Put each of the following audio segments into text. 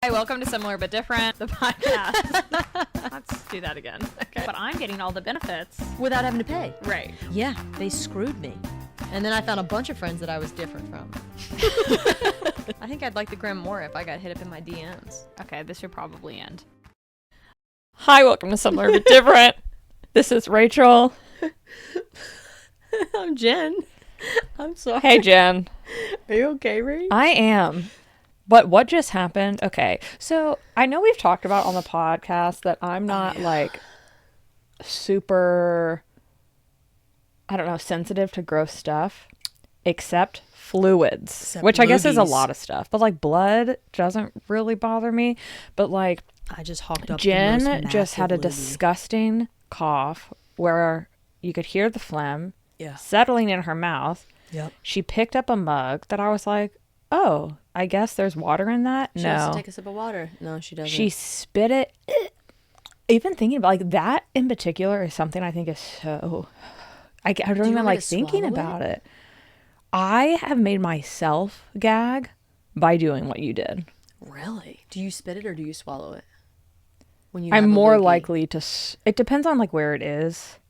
Hi, welcome to Similar But Different, the podcast. Let's do that again. Okay. But I'm getting all the benefits. Without having to pay. Right. Yeah, they screwed me. And then I found a bunch of friends that I was different from. I think I'd like the gram more if I got hit up in my DMs. Okay, this should probably end. Hi, welcome to Similar But Different. This is Rachel. I'm Jen. I'm sorry. Hey, Jen. Are you okay, Ray? I am. But what just happened? Okay, so I know we've talked about on the podcast that I'm not like super, I don't know, sensitive to gross stuff, except fluids, which I guess is a lot of stuff. But like blood doesn't really bother me. But like I just hawked up. Jen just had a disgusting cough where you could hear the phlegm settling in her mouth. Yep. She picked up a mug that I was like, oh, I guess there's water in that. She has to take a sip of water. No, she doesn't. She spit it. Even thinking about like that in particular is something I think is so. I don't even like thinking about it. I have made myself gag by doing what you did. Really? Do you spit it or do you swallow it? When you I'm more likely to. It depends on like where it is,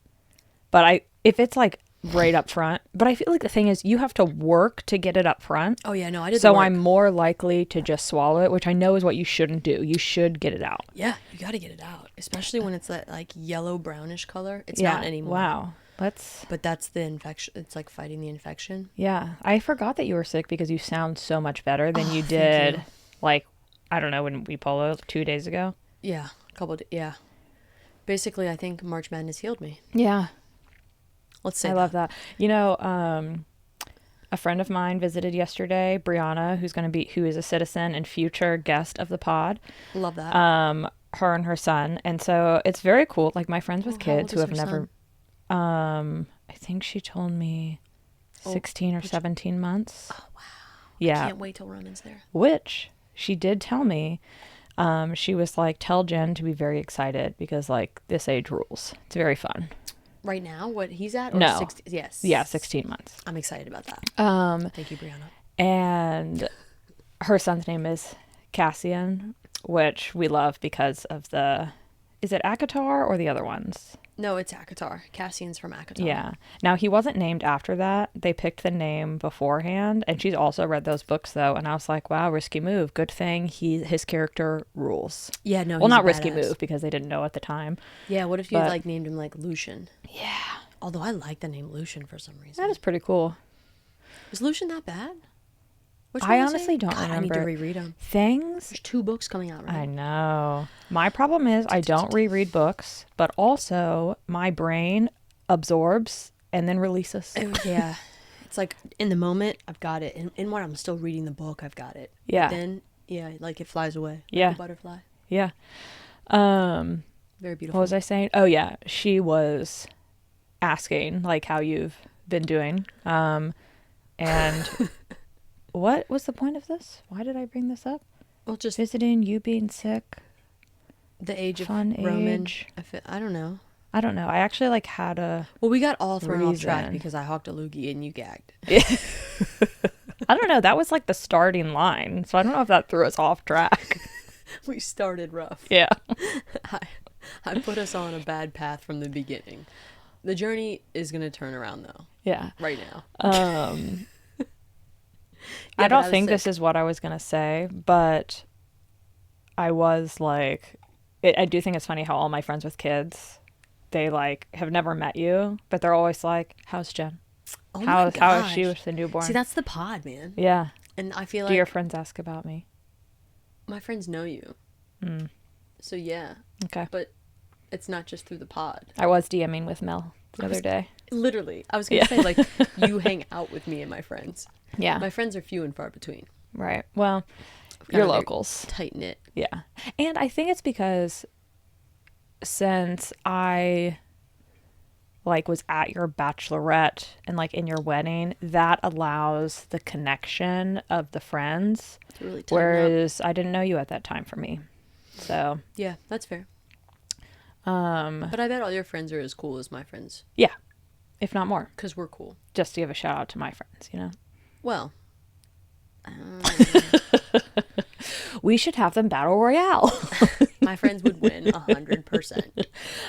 but if it's like right up front. But I feel like the thing is you have to work to get it up front. Oh yeah, no, I did. So I'm more likely to just swallow it, which I know is what you shouldn't do. You should get it out. Yeah, you got to get it out, especially when it's that like yellow brownish color. It's not anymore. Wow. But that's the infection. It's like fighting the infection. Yeah, I forgot that you were sick because you sound so much better than you did. Like, I don't know, when we poloed 2 days ago. Yeah, yeah. Basically, I think March Madness healed me. Yeah. Let's say I love that. You know, a friend of mine visited yesterday, Brianna, who is a citizen and future guest of the pod. Love that. Her and her son. And so it's very cool. Like my friends with kids who have never, I think she told me 16 or 17 months. Oh, wow. Yeah. I can't wait till Roman's there. Which she did tell me. She was like, tell Jen to be very excited because like this age rules. It's very fun. Right now, what he's at? Or no. 16? Yes. Yeah, 16 months. I'm excited about that. Thank you, Brianna. And her son's name is Cassian, which we love because of is it ACOTAR or the other ones? No, it's ACOTAR. Cassian's from ACOTAR. Yeah. Now, he wasn't named after that. They picked the name beforehand. And she's also read those books, though. And I was like, wow, risky move. Good thing his character rules. Yeah, no, well, not risky move because they didn't know at the time. Yeah, what if you like named him like Lucian? Yeah. Although I like the name Lucian for some reason. That is pretty cool. Is Lucian that bad? I honestly don't remember. I need to reread them. There's 2 books coming out, right? I know. My problem is I don't reread books, but also my brain absorbs and then releases. Yeah. It's like in the moment, I've got it. In what I'm still reading the book, I've got it. Yeah. But then, like it flies away. Yeah. Like a butterfly. Yeah. Very beautiful. What was I saying? Oh, yeah. She was asking, like, how you've been doing. And... What was the point of this? Why did I bring this up? Well, just visiting, you being sick. The age of fun Roman. age. I don't know. I don't know. I actually like had a. Well, we got all thrown off track because I hawked a loogie and you gagged. I don't know. That was like the starting line, so I don't know if that threw us off track. We started rough. Yeah. I put us on a bad path from the beginning. The journey is gonna turn around though. Yeah. Right now. I don't think this is what I was going to say, but I was like, I do think it's funny how all my friends with kids, they like have never met you, but they're always like, how's Jen? Oh how is she with the newborn? See, that's the pod, man. Yeah. And I feel like. Do your friends ask about me? My friends know you. So yeah. Okay. But it's not just through the pod. I was DMing with Mel the other day. Literally. I was going to say, like, you hang out with me and my friends. Yeah. My friends are few and far between. Right. Well, you're locals. Tight-knit. Yeah. And I think it's because since I, like, was at your bachelorette and, like, in your wedding, that allows the connection of the friends. To really whereas I didn't know you at that time for me. So. Yeah, that's fair. But I bet all your friends are as cool as my friends. Yeah. If not more. Because we're cool. Just to give a shout out to my friends, you know? Well. We should have them battle royale. My friends would win 100%.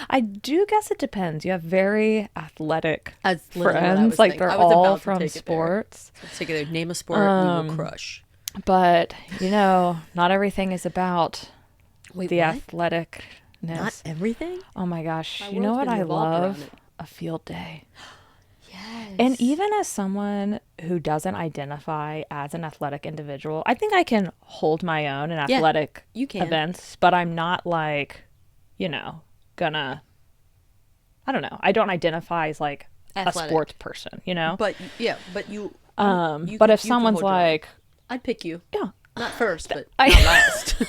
I do guess it depends. You have very athletic That's literally what I friends. was Like, thinking. they're I was all about to from take it there. sports. Let's take it there. Name a sport we will crush. But, not everything is about Wait, the what? athleticness. Not everything? Oh my gosh. My You know world's what gonna I revolve around love? it. A field day. Yes. And even as someone who doesn't identify as an athletic individual, I think I can hold my own in Yeah, athletic you can. events, but I'm not like, gonna, I don't know. I don't identify as like Athletic. a sports person, But you. But you if can someone's hold your own. like, I'd pick you. yeah, Not first, but I- not last.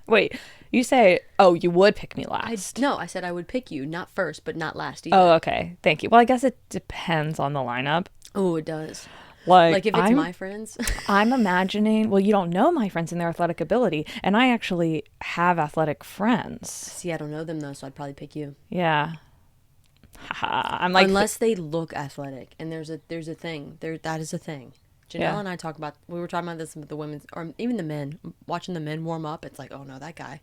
wait, you say, oh, you would pick me I last. no, I said I would pick you, not first, but not last either. Oh, okay. Thank you. Well, I guess it depends on the lineup. Oh, it does. Like If it's I'm, my friends. I'm imagining, well, you don't know my friends and their athletic ability, and I actually have athletic friends. See, I don't know them though, so I'd probably pick you. Yeah. I'm like, Unless they look athletic, and there's a thing that is a thing. Janelle Yeah. and I we were talking about this with the women's, or even the men, watching the men warm up. It's like, oh no, that guy,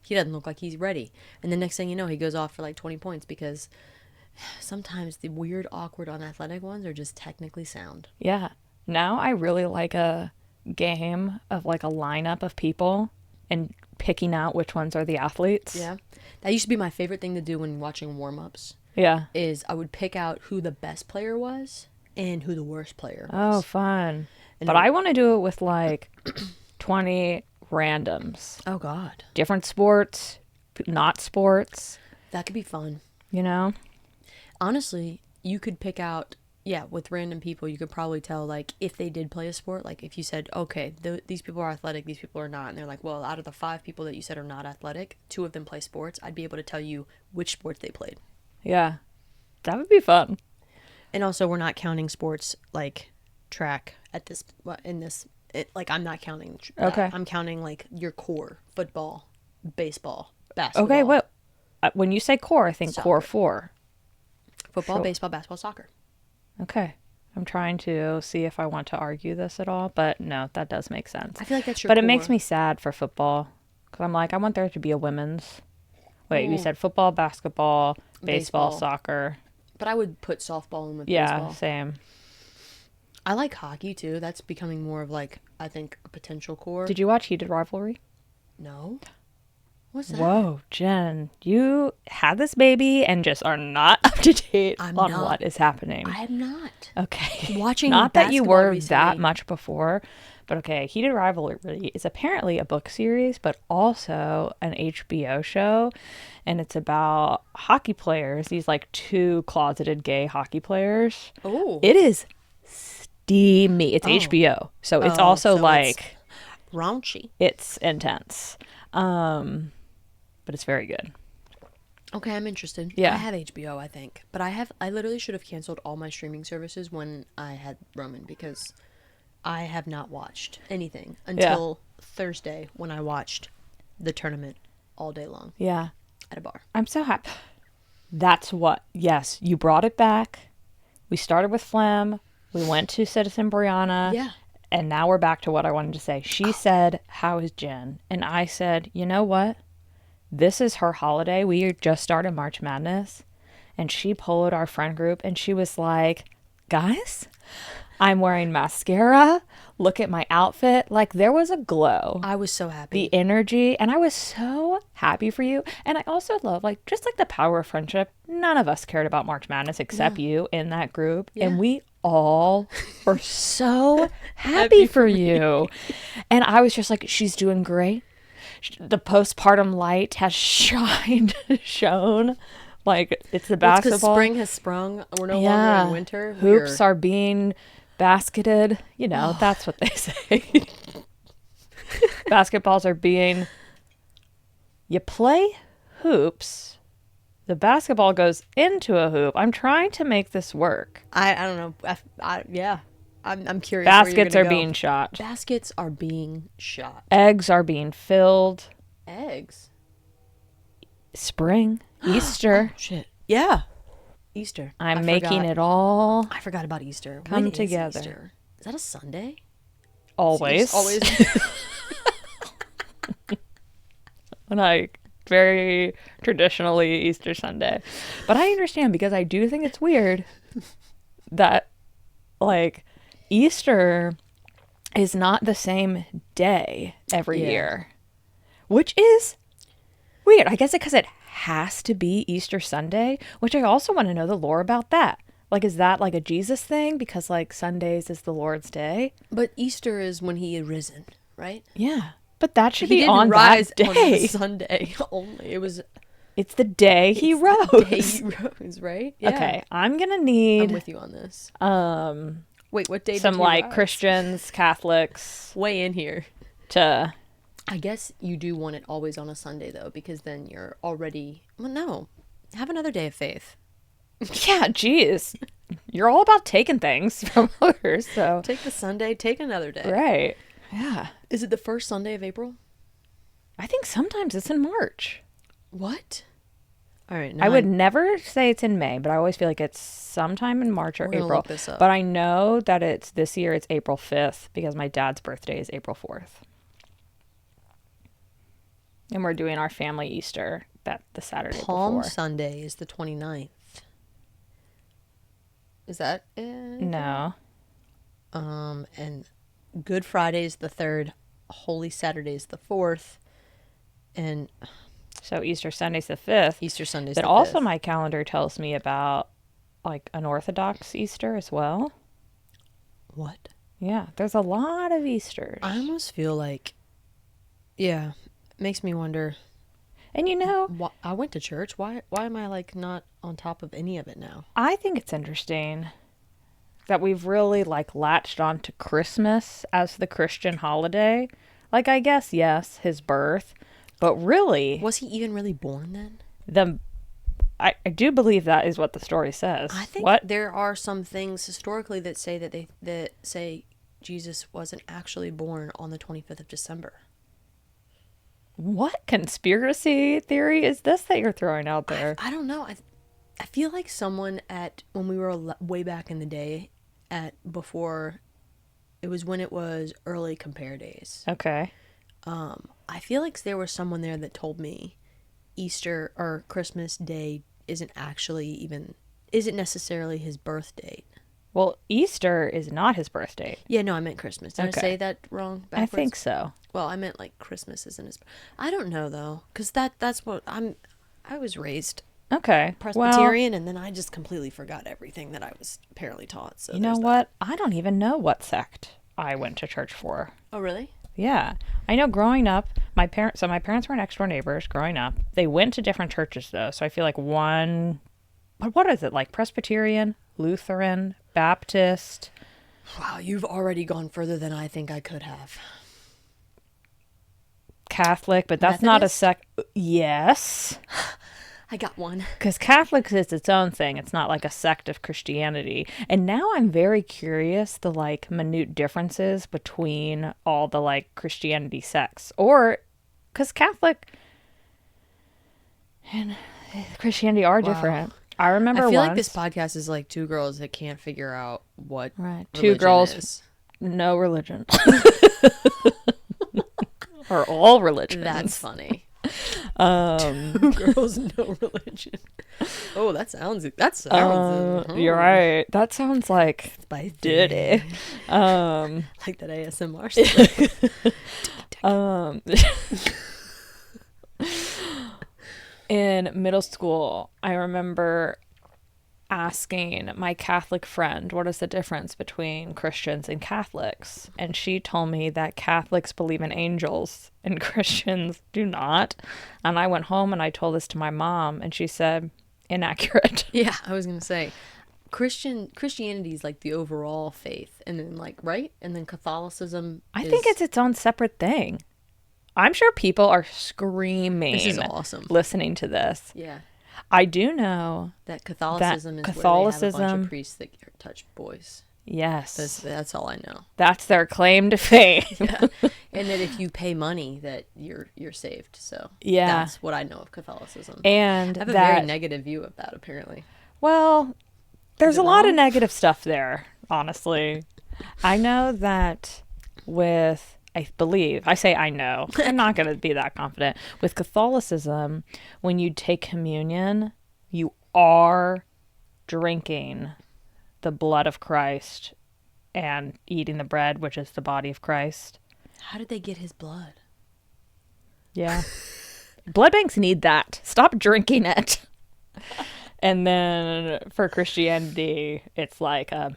he doesn't look like he's ready. And the next thing you know, he goes off for like 20 points because sometimes the weird, awkward, unathletic ones are just technically sound. yeah. Now I really like a game of like a lineup of people and picking out which ones are the athletes. Yeah, that used to be my favorite thing to do when watching warm ups. Yeah. Is I would pick out who the best player was and who the worst player Oh, was. fun. And But I want to do it with like 20 randoms. Oh God, Different sports, not sports, that could be fun. Honestly, you could pick out, with random people, you could probably tell, like, if they did play a sport, like, if you said, okay, these people are athletic, these people are not, and they're like, well, out of the 5 people that you said are not athletic, 2 of them play sports, I'd be able to tell you which sports they played. Yeah. That would be fun. And also, we're not counting sports, like, track I'm not counting that. Okay. I'm counting, like, your core, football, baseball, basketball. Okay, what? When you say core, I think Soccer. core 4. Football, Sure. baseball, basketball, soccer. Okay. I'm trying to see if I want to argue this at all, but no, that does make sense. I feel like that's your But core. it makes me sad for football because I'm like, I want there to be a women's. Wait, you said football, basketball, baseball, Baseball. soccer. But I would put softball in with Yeah, baseball. same. I like hockey too. That's becoming more of like, I think, a potential core. Did you watch Heated Rivalry? No. What's that? Whoa, Jen, you had this baby and just are not up to date I'm on not. what is happening. I am not. Okay. Watching Not that you basketball were recently. that much before, but okay. Heated Rivalry is apparently a book series, but also an HBO show. And it's about hockey players, these like 2 closeted gay hockey players. Oh. It is steamy. It's HBO. So it's Oh, also so it's- like, Raunchy. it's intense. But it's very good. Okay, I'm interested. Yeah. I have HBO, I think. But I literally should have canceled all my streaming services when I had Roman because I have not watched anything until Thursday when I watched the tournament all day long Yeah. at a bar. I'm so happy. That's what, yes, you brought it back. We started with Phlegm. We went to Citizen Brianna. Yeah. And now we're back to what I wanted to say. She said, how is Jen? And I said, you know what? This is her holiday. We just started March Madness. And she polled our friend group and she was like, guys, I'm wearing mascara. Look at my outfit. Like there was a glow. I was so happy. The energy, and I was so happy for you. And I also love like just like the power of friendship. None of us cared about March Madness except you in that group, and we all were so happy for you. And I was just like, she's doing great. The postpartum light has shone. Like it's the Well, it's 'cause basketball. spring has sprung. We're no longer in winter. Hoops are being basketed. You know, that's what they say. Basketballs are being. You play hoops. The basketball goes into a hoop. I'm trying to make this work. I don't know. I'm curious. where you're Baskets gonna are go. being shot. Baskets are being shot. Eggs are being filled. Eggs. Spring, Easter. Shit. Yeah. Easter. I'm making it all I forgot about Easter. come When is together. Easter? Is that a Sunday? always. Always. Like, very traditionally Easter Sunday. But I understand, because I do think it's weird that, like, Easter is not the same day every year, which is weird. I guess because it has to be Easter Sunday, which I also want to know the lore about that. Like, is that like a Jesus thing? Because, like, Sundays is the Lord's day. But Easter is when he had risen, right? Yeah. But that should He be didn't on rise that day. on Sunday only. It's the day he rose. The day he rose, right? Yeah. Okay, I'm gonna need. I'm with you on this. Wait, what day? Some did he like rise? Christians, Catholics Weigh in here. to. I guess you do want it always on a Sunday though, because then you're already. Well, no, have another day of faith. Yeah, geez, you're all about taking things from others, so Take the Sunday, take another day. right. Yeah, Is it the first Sunday of April? I think sometimes it's in March. What? All right. I would never say it's in May, but I always feel like it's sometime in March or We're gonna April. look this up. But I know that it's this year. It's April 5th because my dad's birthday is April 4th, and we're doing our family Easter the Saturday Palm before. Sunday is the 29th. Is that it? No. And Good Friday is the 3rd. Holy Saturday is the 4th. And So Easter Sunday's the 5th. Easter Sunday's But the also 5th. my calendar tells me about like an Orthodox Easter as well. What? Yeah, there's a lot of Easters. I almost feel like, yeah, makes me wonder. And you know, I went to church. Why am I like not on top of any of it now? I think it's interesting that we've really like latched on to Christmas as the Christian holiday. Like, I guess, yes, his birth, but really Was he even really born then? I do believe that is what the story says. I think what? there are some things historically that say that say Jesus wasn't actually born on the 25th of December. What conspiracy theory is this that you're throwing out there? I don't know. I feel like someone when we were way back in the day before it was when it was early compare days. Okay. I feel like there was someone there that told me Easter or Christmas Day isn't necessarily his birth date. Well, Easter is not his birthday. Yeah, no, I meant Christmas. Did Okay. I say that wrong? I think so. Well, I meant like Christmas isn't his. I don't know though, because that's what I was raised Okay. Presbyterian, and then I just completely forgot everything that I was apparently taught. So Well, you know there's that. what? I don't even know what sect I went to church for. Oh, really? Yeah. I know growing up, my parents were next door neighbors growing up. They went to different churches though. So I feel like what is it? Like Presbyterian, Lutheran, Baptist. Wow, you've already gone further than I think I could have. Catholic, but that's not a Methodist? sect. Yes. I got one. Because Catholics is its own thing. It's not like a sect of Christianity. And now I'm very curious the like minute differences between all the like Christianity sects. Or because Catholic and Christianity are different. I remember I feel once, like this podcast is like two girls that can't figure out what right, two religion girls, is. no religion. Or all religions. That's funny. Two girls, no religion. Oh, that sounds. You're right. That sounds like Spicy. dirty. Like that ASMR stuff. In middle school, I remember asking my Catholic friend, what is the difference between Christians and Catholics? And she told me that Catholics believe in angels and Christians do not. And I went home and I told this to my mom, and she said, inaccurate. Yeah, I was gonna say, Christianity is like the overall faith, and then like right, and then Catholicism. I think it's its own separate thing. I'm sure people are screaming. This is awesome. Listening to this. Yeah, I do know that Catholicism is where they have a bunch Catholicism- of priests that touch boys. yes. That's all I know. That's their claim to fame. Yeah. And that if you pay money, that you're saved. So Yeah. that's what I know of Catholicism. And I have a that, very negative view of that, apparently. well, there's it a lot of wrong? negative stuff there, honestly. I know that with I believe, I say I know, I'm not going to be that confident. With Catholicism, when you take communion, you are drinking the blood of Christ and eating the bread, which is the body of Christ. How did they get his blood? Yeah. Blood banks need that. Stop drinking it. And then for Christianity, it's like a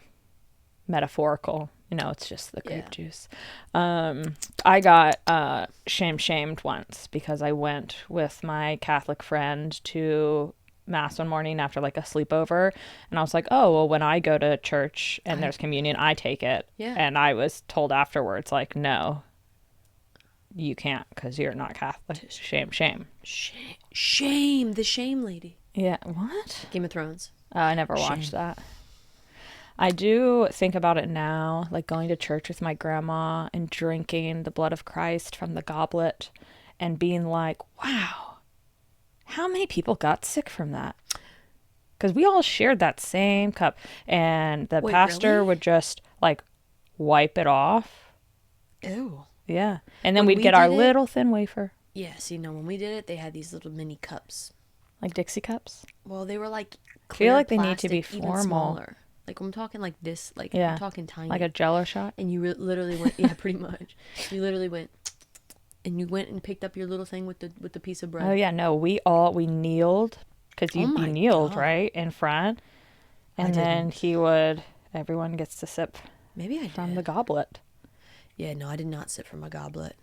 metaphorical. It's just the grape juice. I got shamed once because I went with my Catholic friend to Mass one morning after like a sleepover, and I was like, oh, well, when I go to church and there's communion, I take it. Yeah. And I was told afterwards, like, no, you can't because you're not Catholic. Shame. Shame. The shame lady. Yeah. What? Game of Thrones. I never watched that. I do think about it now, like going to church with my grandma and drinking the blood of Christ from the goblet and being like, wow, how many people got sick from that? Because we all shared that same cup, and the pastor would just like wipe it off. Ew. Yeah. And then we'd get our little thin wafer. Yeah, see, no, when we did it, they had these little mini cups. Like Dixie cups? Well, they were like clear, I feel like they need to be formal. Smaller. Like, I'm talking like this, like, I'm talking tiny. Like a Jell-O shot? And you literally went, yeah, pretty much. You literally went, and you went and picked up your little thing with the piece of bread. Oh, yeah, no, we kneeled, because you kneeled, right, in front. And then everyone gets to sip from the goblet. Yeah, no, I did not sip from a goblet.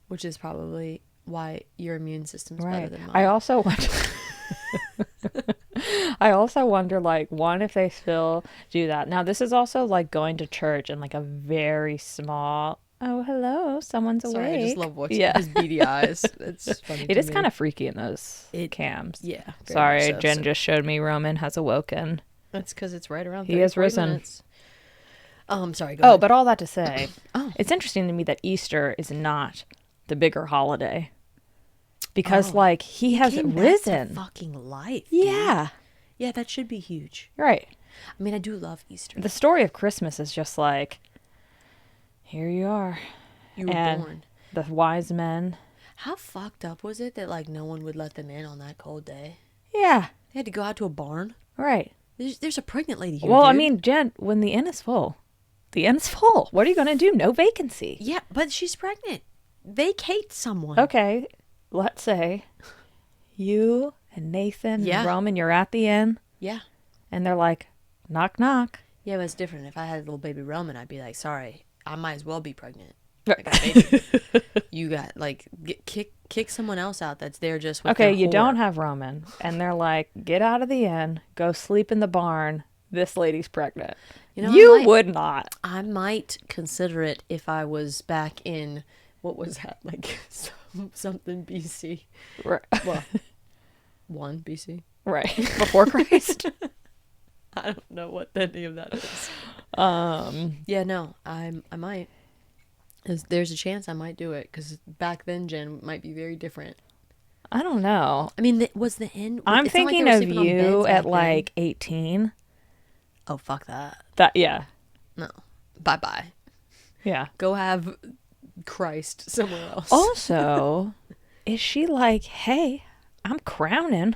Which is probably why your immune system's better than mine. I also wonder, like, one, if they still do that. Now, this is also like going to church in like a very small, oh, hello, someone's awake. Sorry, I just love watching his beady eyes. It's funny. It is kind of freaky in those cams. Yeah. Sorry, Jen just showed me Roman has awoken. That's because it's right around 30, he has risen. Minutes. Oh, I'm sorry. Go ahead. But all that to say, it's interesting to me that Easter is not the bigger holiday. Because, like, he has risen. Back to fucking life. Yeah. Dude. Yeah, that should be huge. Right. I mean, I do love Easter. The story of Christmas is just like, here you are. You were born. The wise men. How fucked up was it that, like, no one would let them in on that cold day? Yeah. They had to go out to a barn? Right. There's a pregnant lady here, Well, dude. I mean, Jen, when the inn is full, what are you going to do? No vacancy. Yeah, but she's pregnant. Vacate someone. Okay. Let's say you and Nathan and Roman, you're at the inn. Yeah. And they're like, knock, knock. Yeah, but it's different. If I had a little baby Roman, I'd be like, sorry, I might as well be pregnant. You got, like, kick someone else out that's there just with Okay, you don't have Roman. And they're like, get out of the inn, go sleep in the barn. This lady's pregnant. You would not. I might consider it if I was back in, what was that, like, something BC. Right. Well, 1 BC. Right. Before Christ. I don't know what any of that is. Yeah, no, I might. There's a chance I might do it, because back then, Jen, might be very different. I don't know. I mean, was the inn... I'm thinking of you at, like, 18. Oh, fuck that. Yeah. No. Bye-bye. Yeah. Go have Christ somewhere else. Also, is she like, hey, I'm crowning.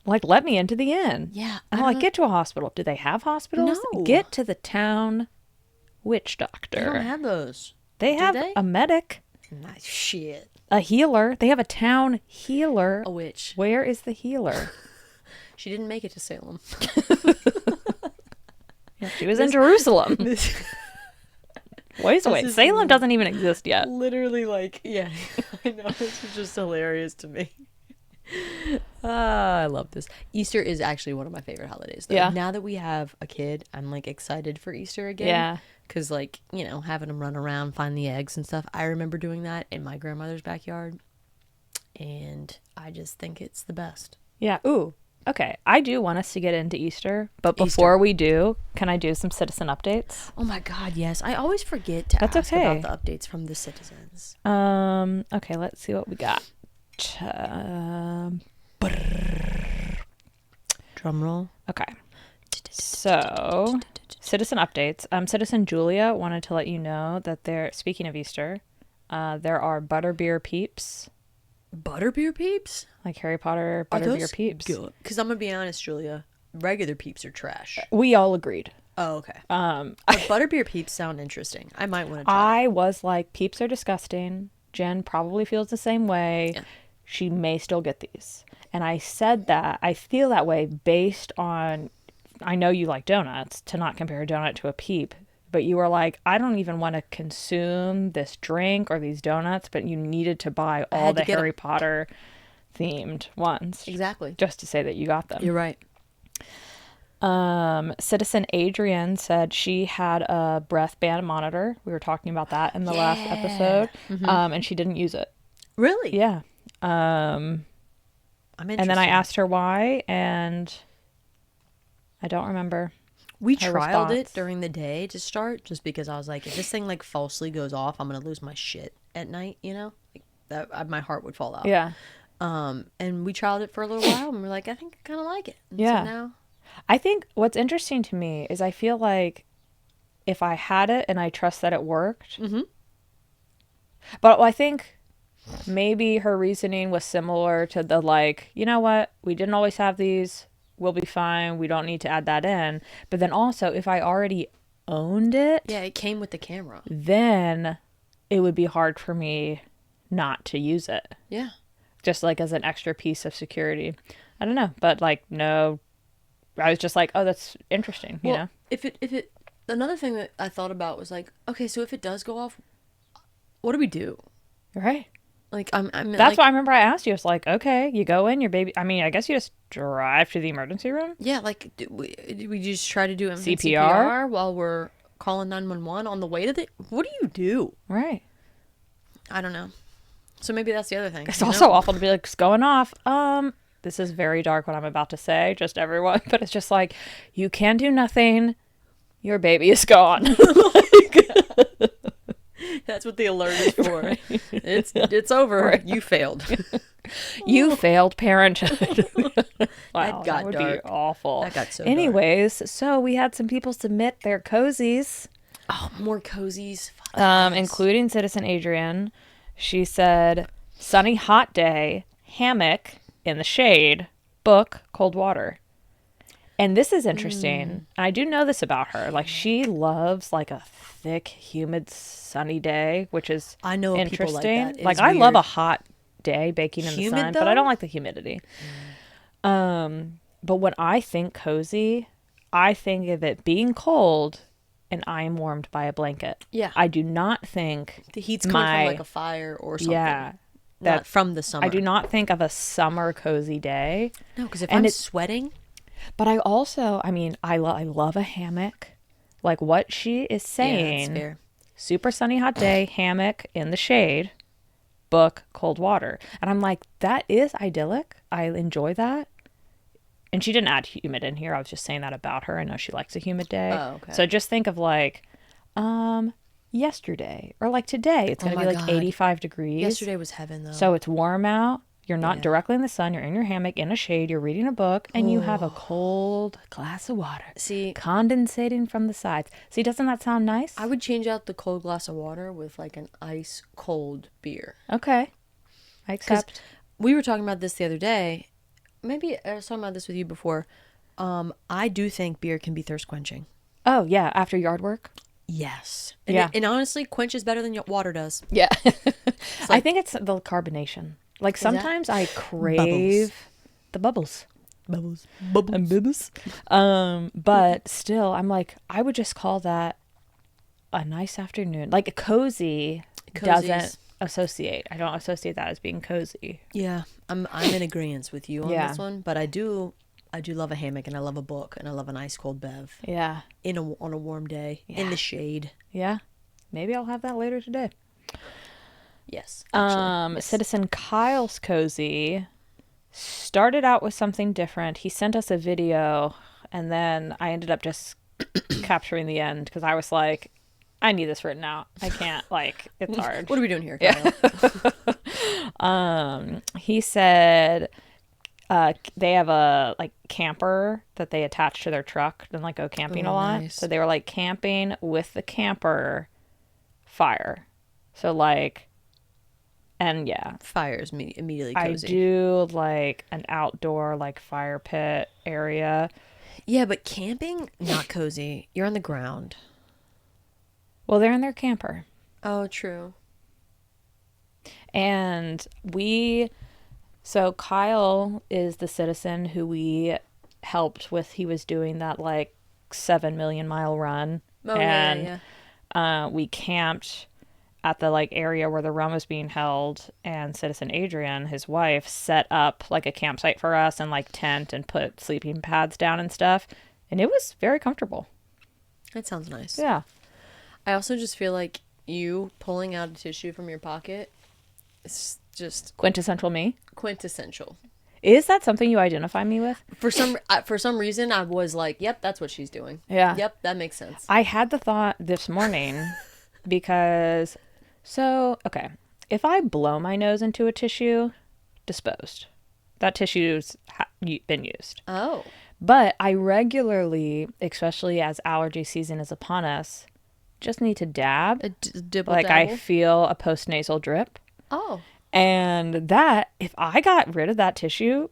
Like, let me into the inn. Yeah. I'm like, get to a hospital. Do they have hospitals? No. Get to the town witch doctor. They don't have those. They have a medic. Nice shit. A healer. They have a town healer. A witch. Where is the healer? She didn't make it to Salem. Yeah, she was in Jerusalem. Wait. Salem doesn't even exist yet. Literally, like, yeah. I know. This is just hilarious to me. I love this. Easter is actually one of my favorite holidays, though. Yeah. Now that we have a kid, I'm, like, excited for Easter again. Yeah. Because, like, having them run around, find the eggs and stuff. I remember doing that in my grandmother's backyard. And I just think it's the best. Yeah. Ooh. Okay. I do want us to get into Easter. But before we do, can I do some citizen updates? Oh, my God, yes. I always forget to ask about the updates from the citizens. Okay. Let's see what we got. Drum roll. Okay. So Citizen updates. Citizen Julia wanted to let you know that speaking of Easter, there are butterbeer peeps. Butterbeer peeps? Like Harry Potter butterbeer peeps. Because I'm going to be honest, Julia, regular peeps are trash. We all agreed. Oh, okay. But butterbeer peeps sound interesting. I might want to try. I was like, peeps are disgusting. Jen probably feels the same way. Yeah. She may still get these. And I said that. I feel that way based on, I know you like donuts, to not compare a donut to a peep. But you were like, I don't even want to consume this drink or these donuts, but you needed to buy all the Harry Potter themed ones. Exactly. Just to say that you got them. You're right. Citizen Adrian said she had a breath band monitor. We were talking about that in the last episode. Mm-hmm. And she didn't use it. Really? Yeah. I'm interested. And then I asked her why, and I don't remember. We trialed it during the day to start, just because I was like, if this thing like falsely goes off, I'm gonna lose my shit at night. You know, like that my heart would fall out. Yeah. And we trialed it for a little while, and we're like, I think I kind of like it. And yeah. So now, I think what's interesting to me is I feel like if I had it and I trust that it worked, mm-hmm. But I think maybe her reasoning was similar to the like, you know what, we didn't always have these. We'll be fine. We don't need to add that in. But then also, if I already owned it, yeah, it came with the camera. Then it would be hard for me not to use it. Yeah. Just like as an extra piece of security. I don't know, but like no, I was just like, oh, that's interesting. You know, if it another thing that I thought about was like, okay, so if it does go off, what do we do? Right. Like I'm that's like, why I remember I asked you. It's like, okay, you go in, your baby. I mean, I guess you just drive to the emergency room. Yeah, like do we just try to do CPR while we're calling 911 on the way to the. What do you do? Right. I don't know. So maybe that's the other thing. It's also awful to be like, it's going off. This is very dark what I'm about to say, just everyone, but it's just like, you can do nothing. Your baby is gone. That's what the alert is for. Right. It's over. Right. You failed. You failed parenthood. Wow, that would dark. Be awful. That got so Anyways, dark. So we had some people submit their cozies. Oh, more cozies. Including Citizen Adrian. She said, sunny hot day, hammock in the shade, book, cold water. And this is interesting. I do know this about her. Like, she loves like a thick, humid, sunny day, which is I know interesting. People like I weird. love a hot day baking in humid, the sun, though? but I don't like the humidity. But when I think cozy, I think of it being cold and I am warmed by a blanket. Yeah. I do not think the heat's coming from like a fire or something. Yeah. Not from the summer. I do not think of a summer cozy day. No, because if I'm sweating. But I also, I mean, I love a hammock. Like what she is saying. Yeah, that's fair. Super sunny hot day, hammock in the shade, book, cold water. And I'm like, that is idyllic. I enjoy that. And she didn't add humid in here. I was just saying that about her. I know she likes a humid day. Oh, okay. So just think of like, yesterday or like today. It's going to be like 85 degrees. Yesterday was heaven though. So it's warm out. You're not directly in the sun. You're in your hammock in a shade. You're reading a book and you have a cold glass of water. See, condensating from the sides. See, doesn't that sound nice? I would change out the cold glass of water with like an ice cold beer. Okay. I accept. We were talking about this the other day. Maybe I was talking about this with you before. I do think beer can be thirst quenching. Oh, yeah. After yard work? Yes. And and honestly, quenches better than water does. Yeah. Like, I think it's the carbonation. Like sometimes I crave the bubbles. Bubbles. But still, I'm like, I would just call that a nice afternoon. Like a cozy doesn't associate. I don't associate that as being cozy. Yeah, I'm in agreement with you on this one. But I do love a hammock and I love a book and I love an ice cold bev. Yeah. On a warm day in the shade. Yeah. Maybe I'll have that later today. Yes. Yes. Citizen Kyle's cozy started out with something different. He sent us a video and then I ended up just capturing the end because I was like, I need this written out. I can't, like, it's hard. What are we doing here, Kyle? Yeah. He said, they have a like camper that they attach to their truck and like go camping a lot. Nice. So they were like camping with the camper fire. So like, and yeah, Fire's immediately I cozy. do like an outdoor like fire pit area. Yeah, but camping, not cozy. You're on the ground. Well, they're in their camper. Oh, true. And so Kyle is the citizen who we helped with. He was doing that like 7 million mile run. Oh, and yeah. We camped at the like area where the run was being held, and Citizen Adrian, his wife, set up like a campsite for us and like tent and put sleeping pads down and stuff. And it was very comfortable. That sounds nice. Yeah. I also just feel like you pulling out a tissue from your pocket is just Quintessential me. quintessential. Is that something you identify me with? For some reason, I was like, "Yep, that's what she's doing." Yeah. Yep, that makes sense. I had the thought this morning because, okay, if I blow my nose into a tissue, disposed. That tissue's been used. Oh, But I regularly, especially as allergy season is upon us, just need to dab. dibble Like dabble. I feel a postnasal drip. Oh, And that, if I got rid of that tissue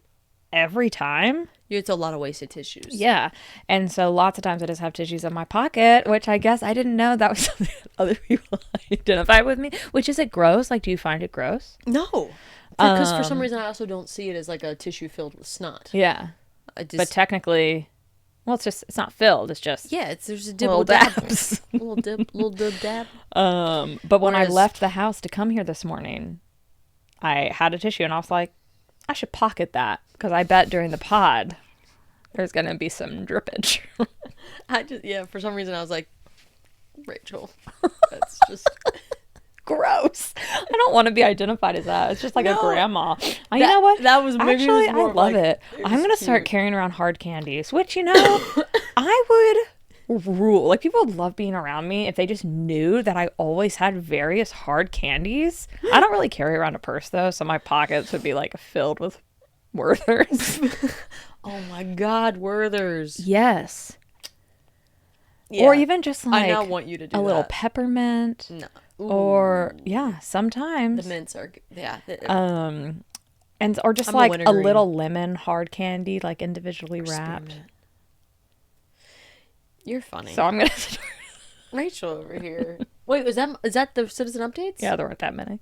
every time, it's a lot of wasted tissues. yeah. And so lots of times I just have tissues in my pocket, which I guess I didn't know that was something that other people identify with me. Which, is it gross? Like, do you find it gross? No, because for some reason I also don't see it as like a tissue filled with snot. Yeah. I just, But technically, well, it's not filled. It's just yeah, there's a little dibble dab, dabs. little dib dab. But when I Whereas- left the house to come here this morning, I had a tissue and I was like, I should pocket that because I bet during the pod there's going to be some drippage. For some reason I was like, Rachel, that's just Gross. I don't want to be identified as that. It's just like a No. grandma. You know what? That was maybe Actually, it was more I love like, it. it I'm was going to start cute. carrying around hard candies, which, you know, I would rule. Like, people would love being around me if they just knew that I always had various hard candies. I don't really carry around a purse, though, so my pockets would be, like, filled with Werther's. Oh my God, Werther's. Yes. Yeah. Or even just, I like, now want you to do a little that. peppermint. No. Or, yeah, sometimes. The mints are yeah. And or just I'm a like a wintergreen. little lemon hard candy, like individually wrapped. Spearmint. You're funny. So I'm gonna. Rachel over here. Wait, is that the citizen updates? Yeah, there weren't that many.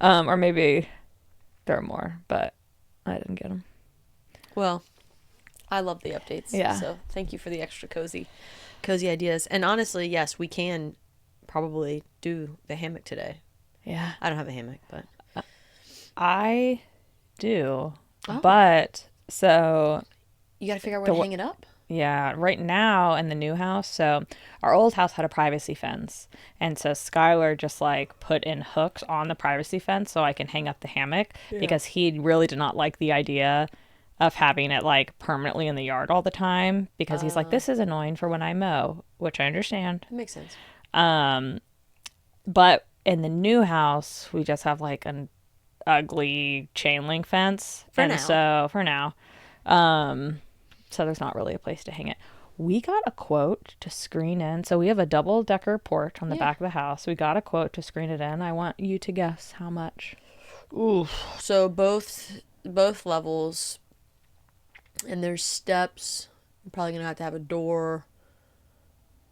Or maybe there are more, but I didn't get them. Well, I love the updates. Yeah. So thank you for the extra cozy ideas. And honestly, yes, we can probably do the hammock today. Yeah, I don't have a hammock, but I do. Oh. But so you got to figure out where to hang it up. yeah, right now in the new house, so our old house had a privacy fence. And so Skylar just like put in hooks on the privacy fence so I can hang up the hammock because he really did not like the idea of having it like permanently in the yard all the time because he's like, this is annoying for when I mow, which I understand. That makes sense. But in the new house, we just have like an ugly chain link fence. For and now. so for now, so there's not really a place to hang it. We got a quote to screen in. So we have a double decker porch on the back of the house. We got a quote to screen it in. I want you to guess how much. Ooh. So both levels, and there's steps. I'm probably gonna have to have a door.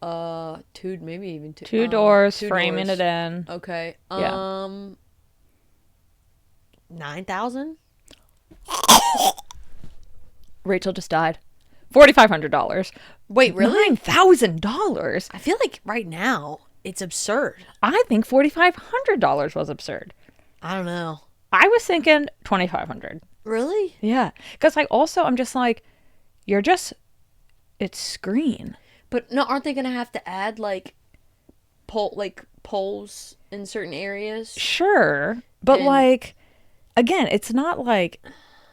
Maybe even two. Two doors, two framing doors. it in. Okay. Yeah. 9,000. Rachel just died. $4,500. Wait, really? $9,000. I feel like right now it's absurd. I think $4,500 was absurd. I don't know. I was thinking $2,500. Really? Yeah, because I'm just like, it's screen. But no, aren't they gonna have to add like poles in certain areas? Sure, but And- like, again, it's not like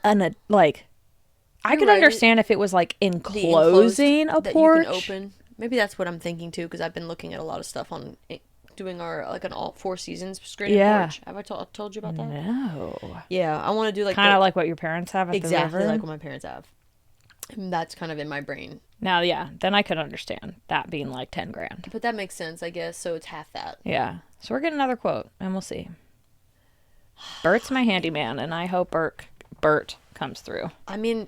I You're could right. understand if it was like The enclosing a that porch. you can open. Maybe that's what I'm thinking too, because I've been looking at a lot of stuff on doing our like an all 4 seasons screening porch. Have I told you about that? No. Yeah, I want to do like kind of like what your parents have at exactly the river. like what my parents have. And that's kind of in my brain. Now, yeah, then I could understand that being like 10 grand. But that makes sense, I guess. So it's half that. Yeah. So we're getting another quote, and we'll see. Bert's my handyman, and I hope Bert comes through. I mean,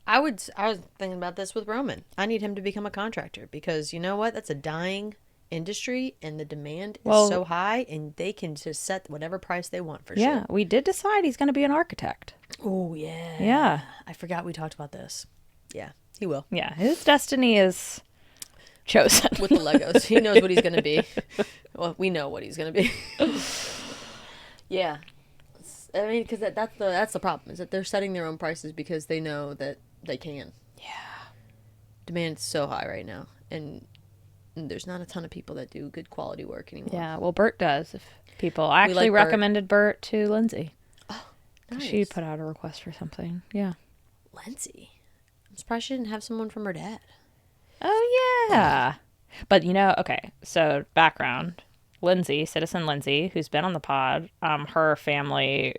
I was thinking about this with Roman. I need him to become a contractor because you know what? That's a dying industry, and the demand is so high, and they can just set whatever price they want for sure. Yeah, we did decide he's going to be an architect. Oh, yeah. Yeah. I forgot we talked about this. Yeah, he will. Yeah, his destiny is chosen. With the Legos. He knows what he's going to be. Well, we know what he's going to be. Yeah. I mean, because that's the problem, is that they're setting their own prices because they know that they can. Yeah. Demand's so high right now, and there's not a ton of people that do good quality work anymore. Yeah, well, Bert does. If people, I actually recommended Bert to Lindsay. Oh, nice. She put out a request for something. Yeah. Lindsay. I'm surprised she didn't have someone from her dad. Oh, yeah. But, okay, so background. Lindsay, Citizen Lindsay, who's been on the pod, her family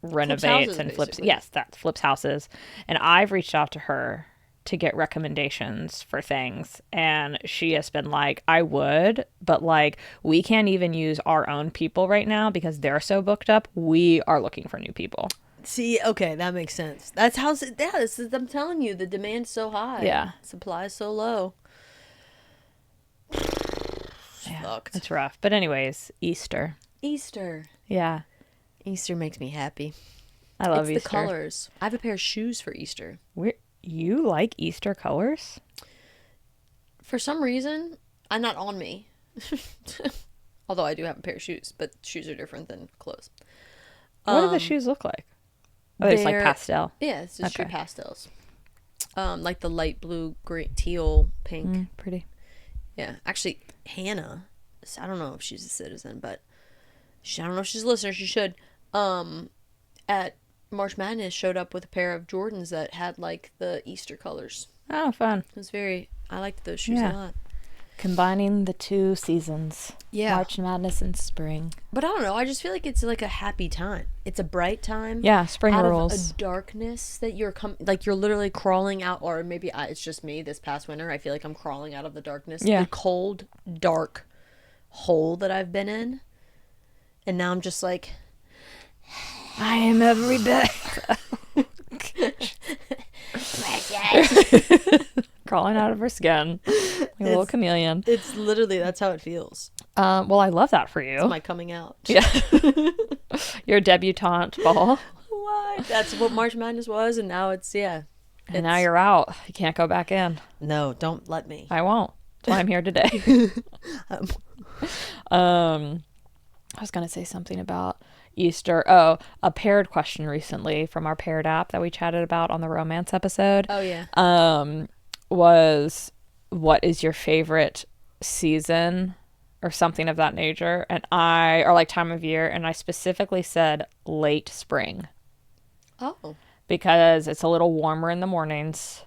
renovates and flips. Basically. Yes, that flips houses. And I've reached out to her to get recommendations for things. And she has been like, I would, but like, we can't even use our own people right now because they're so booked up. We are looking for new people. See, okay, that makes sense. That's how I'm telling you, the demand's so high. Yeah. Supply's so low. Yeah, it's rough. But anyways, Easter. Yeah. Easter makes me happy. I love Easter. It's the colors. I have a pair of shoes for Easter. You like Easter colors? For some reason, not on me. Although I do have a pair of shoes, but shoes are different than clothes. What do the shoes look like? Oh, it's like pastel. Yeah, it's just true pastels. Like the light blue, green, teal, pink. Pretty. Yeah. Actually, Hannah, I don't know if she's a citizen, but I don't know if she's a listener. She should. At March Madness, showed up with a pair of Jordans that had like the Easter colors. Oh, fun. It was I liked those shoes a lot. Combining the two seasons. Yeah. March Madness and spring. But I don't know. I just feel like it's like a happy time. It's a bright time. Yeah, spring rules. Out of a darkness that you're you're literally crawling out, or maybe it's just me this past winter. I feel like I'm crawling out of the darkness. Yeah. The cold, dark hole that I've been in. And now I'm just like, I am every bit. Crawling out of her skin. Like a little chameleon. It's literally, that's how it feels. Well, I love that for you. It's my coming out. Yeah. Your debutante ball. What? That's what March Madness was, and now And now you're out. You can't go back in. No, don't let me. I won't. That's why I'm here today. I was going to say something about Easter. Oh, a paired question recently from our paired app that we chatted about on the romance episode. Oh, yeah. Was what is your favorite season or something of that nature? Or like time of year. And I specifically said late spring. Oh. Because it's a little warmer in the mornings,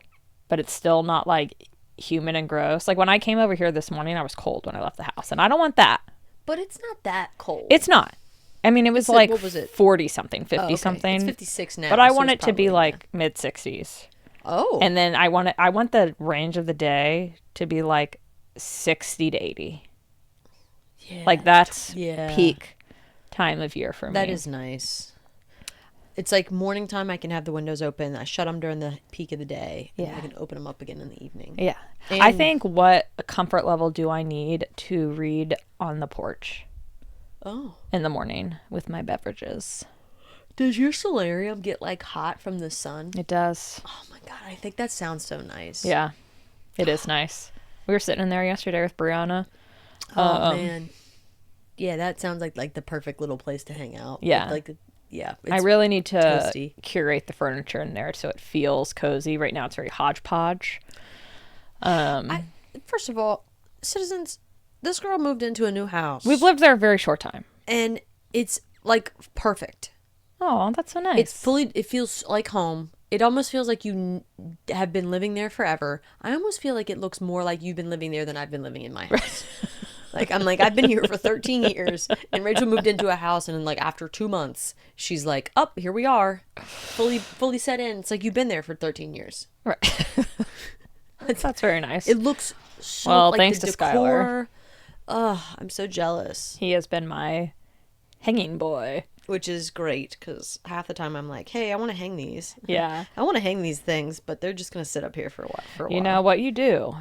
but it's still not like humid and gross. Like when I came over here this morning, I was cold when I left the house, and I don't want that. But it's not that cold. It's not. I mean, it was like what was it? 40 something, 50 something. It's 56 now. But I want it to be like mid 60s. Oh. And then I want the range of the day to be like 60 to 80. Yeah. Like that's peak time of year for me. That is nice. It's like morning time, I can have the windows open. I shut them during the peak of the day. And I can open them up again in the evening. Yeah. And I think what comfort level do I need to read on the porch? Oh. In the morning with my beverages. Does your solarium get like hot from the sun? It does. Oh my God. I think that sounds so nice. Yeah. It is nice. We were sitting in there yesterday with Brianna. Oh man. Yeah, that sounds like the perfect little place to hang out. Yeah. I really need to toasty. Curate the furniture in there so it feels cozy. Right now it's very hodgepodge. First of all, citizens, this girl moved into a new house. We've lived there a very short time. And it's like perfect. Oh, that's so nice. It feels like home. It almost feels like you have been living there forever. I almost feel like it looks more like you've been living there than I've been living in my house. Like, I'm like, I've been here for 13 years. And Rachel moved into a house, and then, like, after 2 months, she's like, up, here we are. Fully set in. It's like, you've been there for 13 years. Right. That's very nice. It looks so, well, like, thanks the to decor. Skylar. Oh, I'm so jealous. He has been my hanging boy. Which is great, because half the time I'm like, hey, I want to hang these. Yeah. I want to hang these things, but they're just going to sit up here for a while. You know, what you do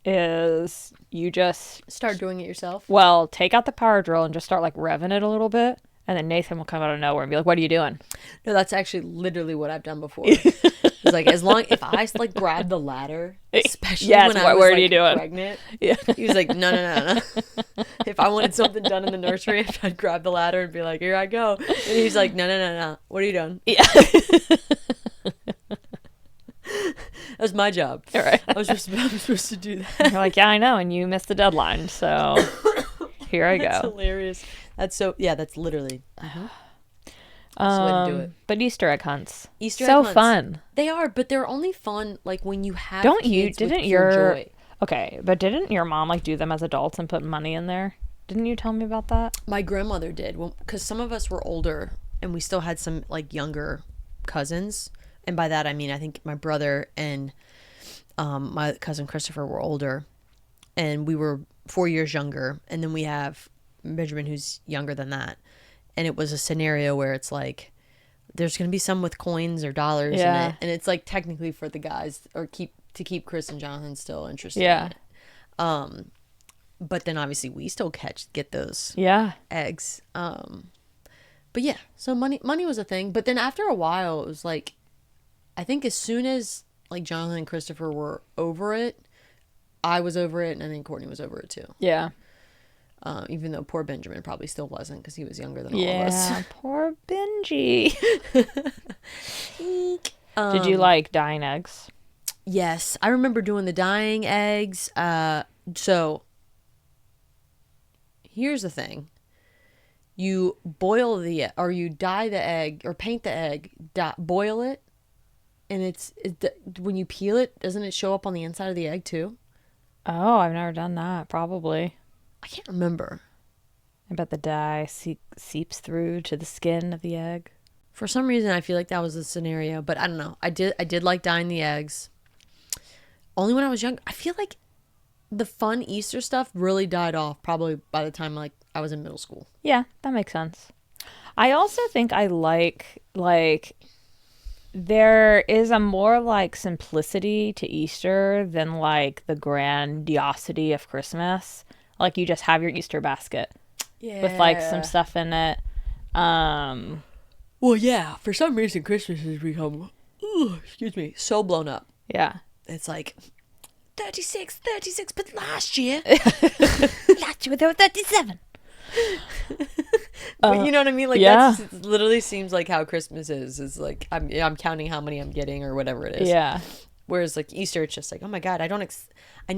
is you just... Start doing it yourself? Well, take out the power drill and just start, like, revving it a little bit. And then Nathan will come out of nowhere and be like, what are you doing? No, that's actually literally what I've done before. It's like, if I, like, grab the ladder, especially when I was, what like, are you doing? pregnant. Yeah. He was like, no. If I wanted something done in the nursery, I'd grab the ladder and be like, here I go. And he's like, no. What are you doing? Yeah. That was my job. All right. I was supposed to do that. You're like, yeah, I know. And you missed the deadline. So here I That's go. hilarious. That's literally. That's the way to do it. But Easter egg hunts. Easter egg so hunts. fun. They are, but they're only fun like when you have Don't kids you? with Didn't pure your joy. Okay, but didn't your mom like do them as adults and put money in there? Didn't you tell me about that? My grandmother did, because some of us were older and we still had some like younger cousins, and by that I mean I think my brother and my cousin Christopher were older, and we were 4 years younger, and then we have Benjamin who's younger than that, and it was a scenario where it's like there's gonna be some with coins or dollars in it, and it's like technically for the guys or to keep Chris and Jonathan still interested. Yeah. In it. But then obviously we still get those eggs. But yeah, so money was a thing. But then after a while, it was like, I think as soon as like Jonathan and Christopher were over it, I was over it, and I think Courtney was over it too. Yeah. Even though poor Benjamin probably still wasn't, because he was younger than all of us. Yeah, poor Benji. Did you like dyeing eggs? Yes, I remember doing the dyeing eggs. So here's the thing. You boil or you dye the egg or paint the egg, boil it, and when you peel it, doesn't it show up on the inside of the egg too? Oh, I've never done that. Probably. I can't remember. I bet the dye seeps through to the skin of the egg. For some reason, I feel like that was the scenario, but I don't know. I did like dyeing the eggs. Only when I was young. I feel like the fun Easter stuff really died off probably by the time like I was in middle school. Yeah, that makes sense. I also think I like there is a more like simplicity to Easter than like the grandiosity of Christmas. Like you just have your Easter basket with like some stuff in it. Well, yeah. For some reason, Christmas has become, so blown up. Yeah. It's like 36, but last year there were 37. But you know what I mean? Like yeah. that literally seems like how Christmas is. It's like I'm counting how many I'm getting or whatever it is. Yeah. Whereas like Easter, it's just like, oh my God, I know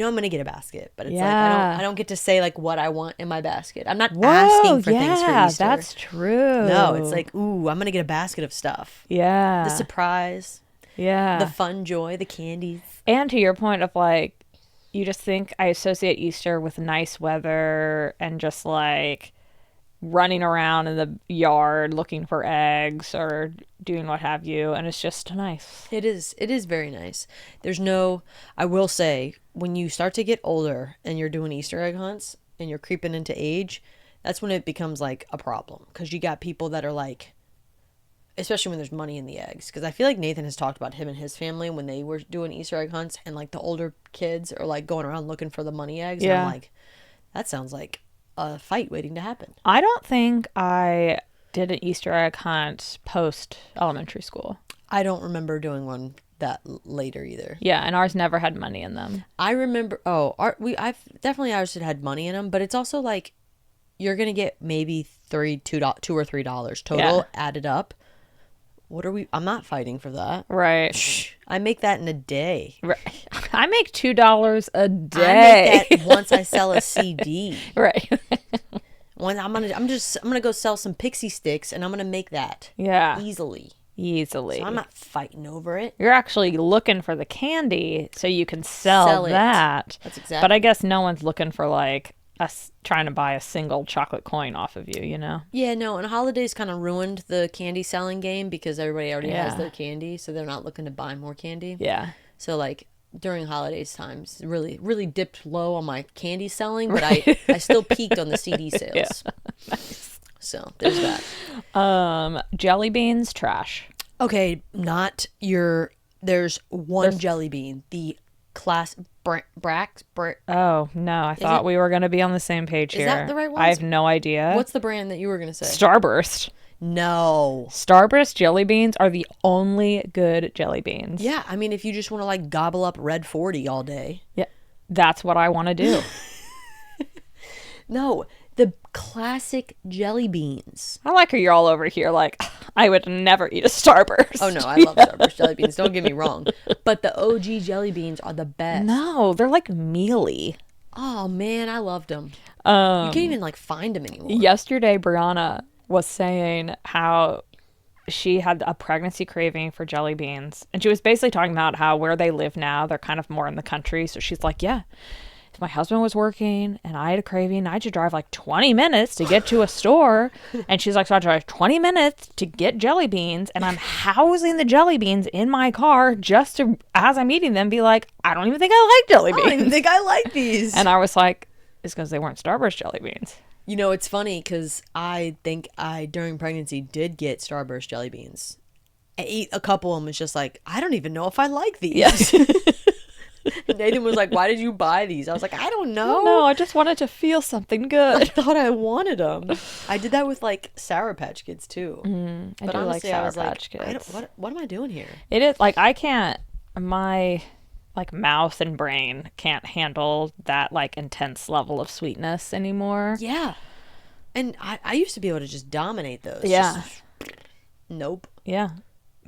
I'm gonna get a basket, but it's like Yeah. I don't get to say like what I want in my basket. I'm not asking for things for Easter. That's true. No, it's like, ooh, I'm gonna get a basket of stuff. Yeah. The surprise. Yeah. The fun joy, the candies. And to your point of like, you just think I associate Easter with nice weather and just like running around in the yard looking for eggs or doing what have you, and it's just nice. It is very nice. I will say, when you start to get older and you're doing Easter egg hunts and you're creeping into age, that's when it becomes like a problem, because you got people that are like, especially when there's money in the eggs, because I feel like Nathan has talked about him and his family when they were doing Easter egg hunts, and like the older kids are like going around looking for the money eggs. Yeah. And I'm like, that sounds like a fight waiting to happen. I don't think I did an Easter egg hunt post elementary school. I don't remember doing one that later either. Yeah, and ours never had money in them. I remember. I've definitely ours had money in them, but it's also like you're gonna get maybe $2 or $3 total added up. What are we? I'm not fighting for that. Right. I make that in a day. Right. I make $2 a day. I make that once I sell a CD. Right. I'm gonna go sell some pixie sticks, and I'm gonna make that. Yeah. Easily. So I'm not fighting over it. You're actually looking for the candy so you can sell it. that. That's exactly. But I guess no one's looking for like us trying to buy a single chocolate coin off of you, you know? Yeah, no, and holidays kind of ruined the candy selling game because everybody already has their candy, so they're not looking to buy more candy. Yeah. So like during holidays times, really dipped low on my candy selling, but I still peaked on the CD sales. Yeah. Nice. So there's that. Jelly beans, trash. Okay, not your. There's one jelly bean, the class Brax. Oh no, I thought we were going to be on the same page here. Is that the right one? I have no idea. What's the brand that you were going to say? Starburst. No. Starburst jelly beans are the only good jelly beans. Yeah, I mean, if you just want to like gobble up Red 40 all day. Yeah, that's what I want to do. No, the classic jelly beans. I like how you're all over here like, I would never eat a Starburst. Oh no, I love Starburst jelly beans. Don't get me wrong. But the OG jelly beans are the best. No, they're like mealy. Oh man, I loved them. You can't even like find them anymore. Yesterday, Brianna was saying how she had a pregnancy craving for jelly beans. And she was basically talking about how where they live now, they're kind of more in the country. So she's like, yeah, if my husband was working and I had a craving, I had to drive like 20 minutes to get to a store. And she's like, so I drive 20 minutes to get jelly beans. And I'm housing the jelly beans in my car just to, as I'm eating them, be like, I don't even think I like jelly beans. I don't even think I like these. And I was like, it's because they weren't Starburst jelly beans. You know, it's funny because I think I, during pregnancy, did get Starburst jelly beans. I ate a couple of them. It's just like, I don't even know if I like these. Yes. Nathan was like, why did you buy these? I was like, I don't know. No, I just wanted to feel something I good. thought I wanted them. I did that with like Sour Patch Kids too. But honestly, I was like, what am I doing here? It is like, I can't, my like mouth and brain can't handle that like intense level of sweetness anymore. Yeah. And I used to be able to just dominate those. Yeah. Nope. Yeah.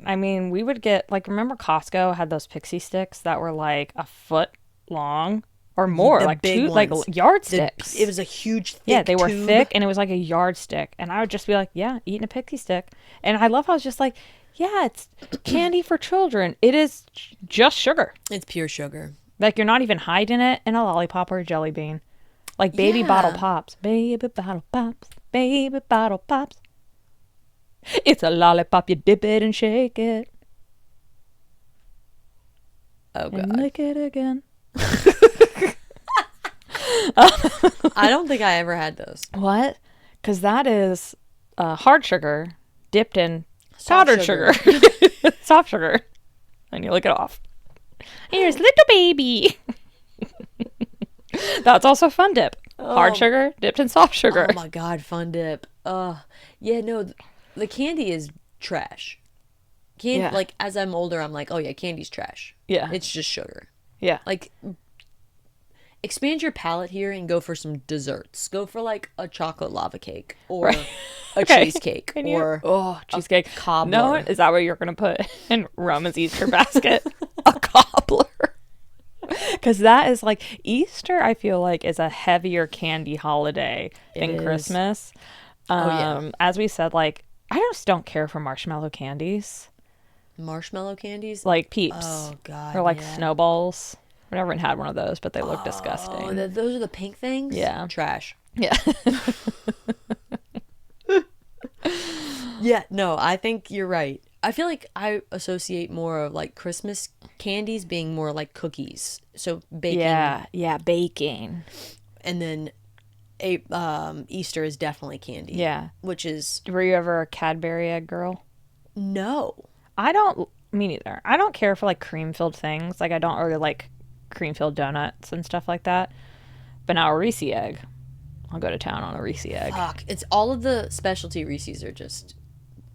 I mean, we would get, like, remember Costco had those pixie sticks that were like a foot long or more, The like big two, like ones. yardsticks. It was a huge, thick Yeah, they were tube. thick and it was like a yardstick. And I would just be like, yeah, eating a pixie stick. And I love how it's just like, yeah, it's candy for children. It is just sugar. It's pure sugar. Like, you're not even hiding it in a lollipop or a jelly bean. Like baby Yeah. bottle pops. Baby bottle pops. Baby bottle pops. It's a lollipop. You dip it and shake it. Oh, And God. lick it again. I don't think I ever had those. What? Because that is hard sugar dipped in Soft powdered sugar. Soft sugar. And you lick it off. Here's little baby. That's also Fun Dip. Hard sugar dipped in soft sugar. Oh, my God. Fun Dip. Yeah, no. The candy is trash. Yeah. Like, as I'm older, I'm like, oh, yeah, candy's trash. Yeah. It's just sugar. Yeah. Like, expand your palate here and go for some desserts. Go for like a chocolate lava cake or a Okay. cheesecake And you- or cheesecake. cobbler. No, is that what you're going to put in Roman's Easter basket? A cobbler. Because that is like, Easter, I feel like, is a heavier candy holiday than is. Christmas. yeah. As we said, like, I just don't care for marshmallow candies. marshmallow candies. Like Peeps. Oh, God, Or like yeah. snowballs. I never had one of those, but they look disgusting. Oh, those are the pink things? Yeah. Trash. Yeah. Yeah, no, I think you're right. I feel like I associate more of like Christmas candies being more like cookies. So baking. Yeah, baking. And then Easter is definitely candy. Yeah. Which is Were you ever a Cadbury egg girl? no. Me neither. I don't care for like cream filled things. Like, I don't really like cream filled donuts and stuff like that. But now a Reese egg. I'll go to town on a Reese egg. Fuck. It's all of the specialty Reese's are just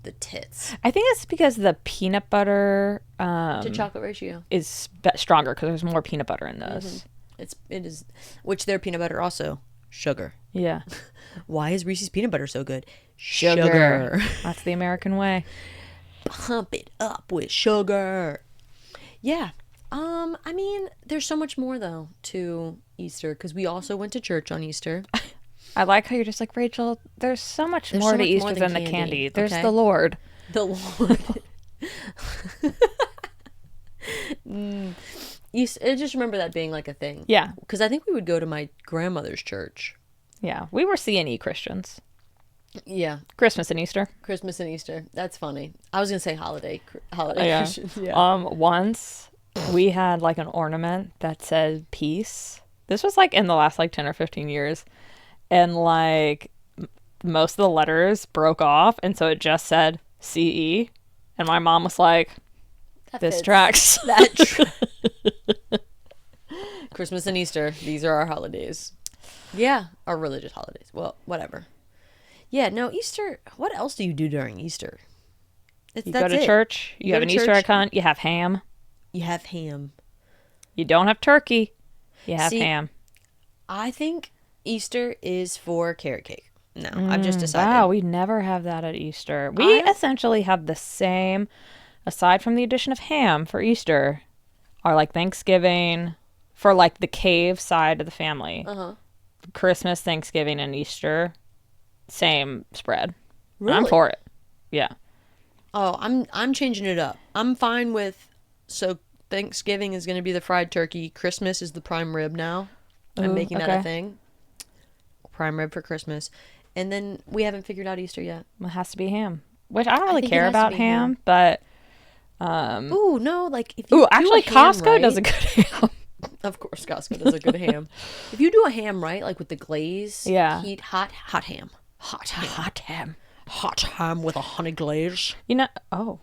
the tits. I think it's because the peanut butter To chocolate ratio. is stronger because there's more peanut butter in those. It is, which their peanut butter also sugar. Yeah. Why is Reese's peanut butter so good? That's the American way. Pump it up with sugar. Yeah. I mean, there's so much more though to Easter because we also went to church on Easter. I like how you're just like, Rachel, there's so much more so to much Easter more than than the candy, candy. There's okay? the Lord. The Lord. I just remember that being like a thing. Yeah. Because I think we would go to my grandmother's church Yeah, we were C&E Christians. Yeah. Christmas and Easter. Christmas and Easter. That's funny. I was gonna say holiday Yeah. Christians. Yeah. Once we had like an ornament that said peace. This was like in the last like 10 or 15 years. And like most of the letters broke off. And so it just said CE. And my mom was like, this tracks. Christmas and Easter. These are our holidays. Yeah. Our religious holidays. Well, whatever. Yeah. No, Easter. What else do you do during Easter? You go to church. You have an Easter egg hunt. You have ham. You have ham. You don't have turkey. You have ham. I think Easter is for carrot cake. No, I've just decided. Wow, we never have that at Easter. We essentially have the same, aside from the addition of ham for Easter, are like Thanksgiving for like the cave side of the family. Christmas, Thanksgiving, and Easter, same spread. Really? I'm for it. Yeah. Oh, I'm changing it up. I'm fine with, so Thanksgiving is going to be the fried turkey. Christmas is the prime rib now. I'm making that a thing. Prime rib for Christmas. And then we haven't figured out Easter yet. It has to be ham. Which I don't really care about ham, but... Ooh, no, like... if you actually, Costco does a good ham. Of course, Costco does a good ham. If you do a ham right, like with the glaze, heat, hot ham. Hot ham with a honey glaze. You know,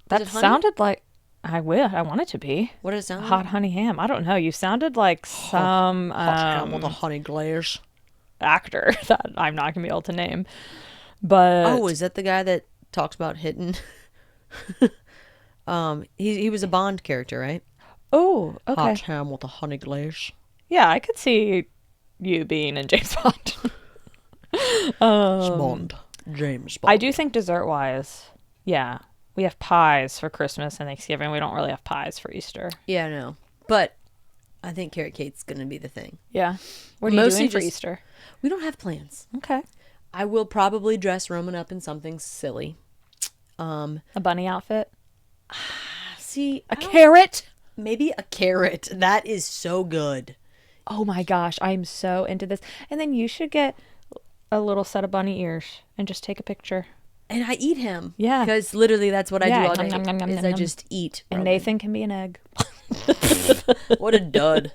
that sounded like... I want it to be. What does it sound like? Hot honey ham. I don't know. You sounded like some... hot ham with a honey glaze. Actor that I'm not going to be able to name. But... Oh, is that the guy that talks about hitting? He was a Bond character, right? Oh, okay. Hot ham with a honey glaze. Yeah, I could see you being in James Bond. James Bond. I do think dessert-wise, yeah, we have pies for Christmas and Thanksgiving. We don't really have pies for Easter. Yeah, no. But I think carrot cake's going to be the thing. Yeah. What are you doing for Easter? We don't have plans. Okay. I will probably dress Roman up in something silly. A bunny outfit? See, a carrot? Maybe a carrot. That is so good. Oh my gosh, I'm so into this. And then you should get a little set of bunny ears and just take a picture. And I eat him. Yeah. Because literally that's what I do all day. I just eat. And Nathan can be an egg. What a dud.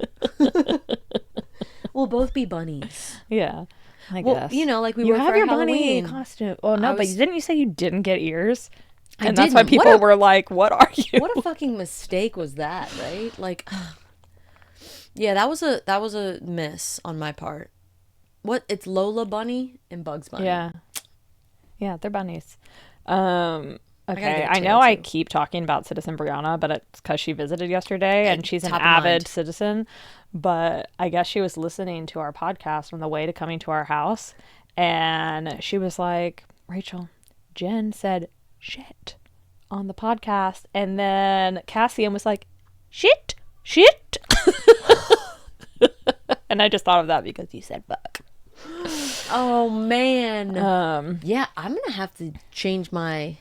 We'll both be bunnies. Yeah. I guess. You know, like we you were have for your Halloween. bunny costume. Oh no, but didn't you say you didn't get ears? And I that's why people were like, "What are you?" What a fucking mistake was that, right? Like, yeah, that was a miss on my part. What? It's Lola Bunny and Bugs Bunny. Yeah, they're bunnies. Okay, I know I keep talking about Citizen Brianna, but it's because she visited yesterday and she's an avid citizen. But I guess she was listening to our podcast on the way to coming to our house, and she was like, "Rachel, Jen said shit on the podcast," and then Cassian was like, shit. And I just thought of that because you said fuck. Oh man. Yeah, I'm gonna have to change my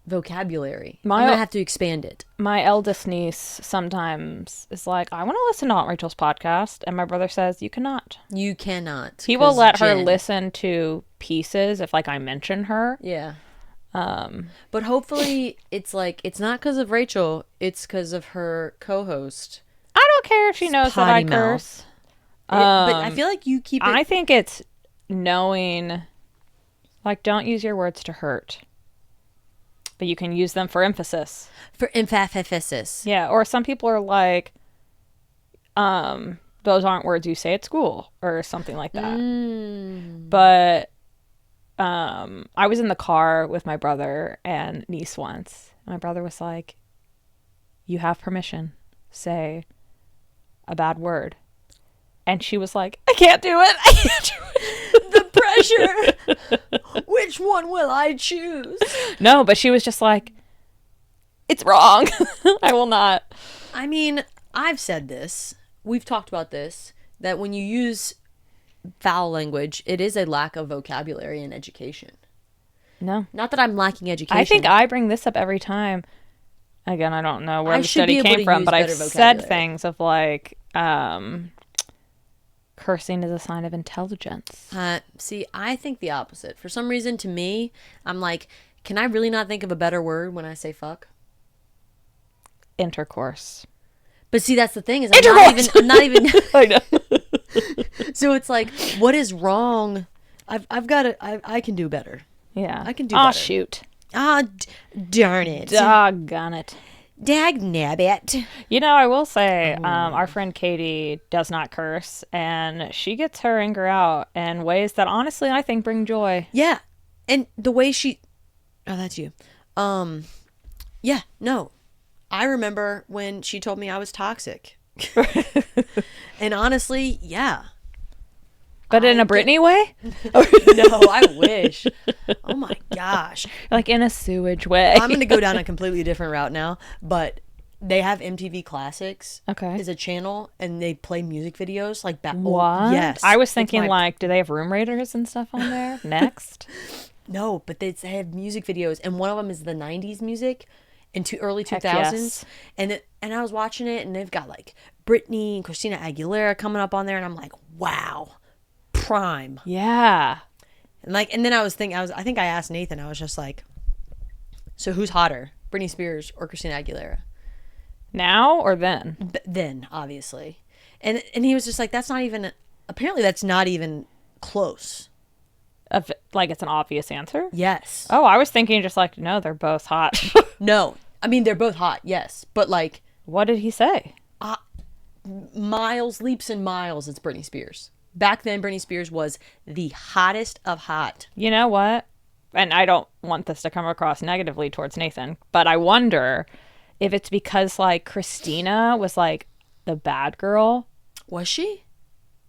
vocabulary. I'm gonna have to expand it. My eldest niece sometimes is like, I want to listen to Aunt Rachel's podcast, and my brother says you cannot. You cannot. He will let her listen to pieces if like I mention her. Yeah. But hopefully it's like, it's not because of Rachel, it's because of her co-host. I don't care if she knows that I curse. But I feel like you keep it. I think it's knowing, like, don't use your words to hurt, but you can use them for emphasis. For emphasis. Yeah, or some people are like, those aren't words you say at school, or something like that. But I was in the car with my brother and niece once. And my brother was like, you have permission. Say a bad word. And she was like, I can't do it. I can't do it. The pressure. Which one will I choose? No, but she was just like, it's wrong. I will not. I mean, I've said this. We've talked about this. That when you use foul language, it is a lack of vocabulary and education. No. Not that I'm lacking education. I think I bring this up every time. Again, I don't know where the study came from, but I've said things of like, Cursing is a sign of intelligence. See, I think the opposite. For some reason, to me, I'm like, can I really not think of a better word when I say fuck? Intercourse. But see, that's the thing is I'm not even. I know. So it's like, what is wrong? I've got to. I can do better. Yeah. I can do better. better. Shoot. Darn it. Doggone it. Dag nabbit. You know, I will say, our friend Katie does not curse, and she gets her anger out in ways that honestly I think bring joy. Yeah. And the way she. Oh, that's you. Yeah, no. I remember when she told me I was toxic. And honestly, yeah. But in a Britney way? No, I wish. Oh my gosh. Like in a sewage way. I'm going to go down a completely different route now, but they have MTV Classics. Okay. Is a channel, and they play music videos like back. What? Yes. I was thinking like, do they have Room Raiders and stuff on there next? No, but they have music videos, and one of them is the 90s music into early 2000s. Yes. And I was watching it, and they've got like Britney and Christina Aguilera coming up on there, and I'm like, wow. Prime. Yeah. And then I was thinking, I think I asked Nathan, I was just like, so who's hotter, Britney Spears or Christina Aguilera? Now or then? Then, obviously. And he was just like, apparently that's not even close. Like it's an obvious answer? Yes. Oh, I was thinking just like, no, they're both hot. No. I mean, they're both hot, yes. But like. What did he say? Miles, leaps and miles, it's Britney Spears. Back then, Britney Spears was the hottest of hot. You know what? And I don't want this to come across negatively towards Nathan, but I wonder if it's because like Christina was like the bad girl. Was she?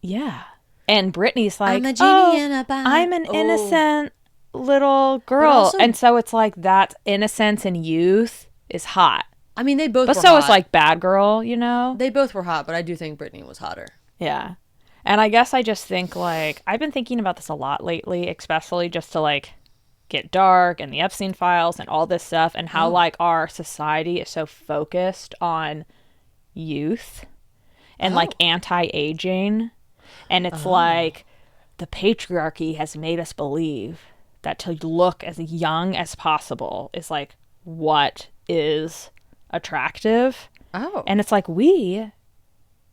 Yeah. And Britney's like, I'm a genie in a bottle. I'm an innocent little girl. Also, and so it's like that innocence and youth is hot. I mean, they both but were so hot. is like bad girl, you know? They both were hot, but I do think Britney was hotter. Yeah. And I guess I just think like I've been thinking about this a lot lately, especially just to like get dark and the Epstein files and all this stuff and how like our society is so focused on youth and like anti-aging. And it's like the patriarchy has made us believe that to look as young as possible is like what is attractive. Oh. And it's like we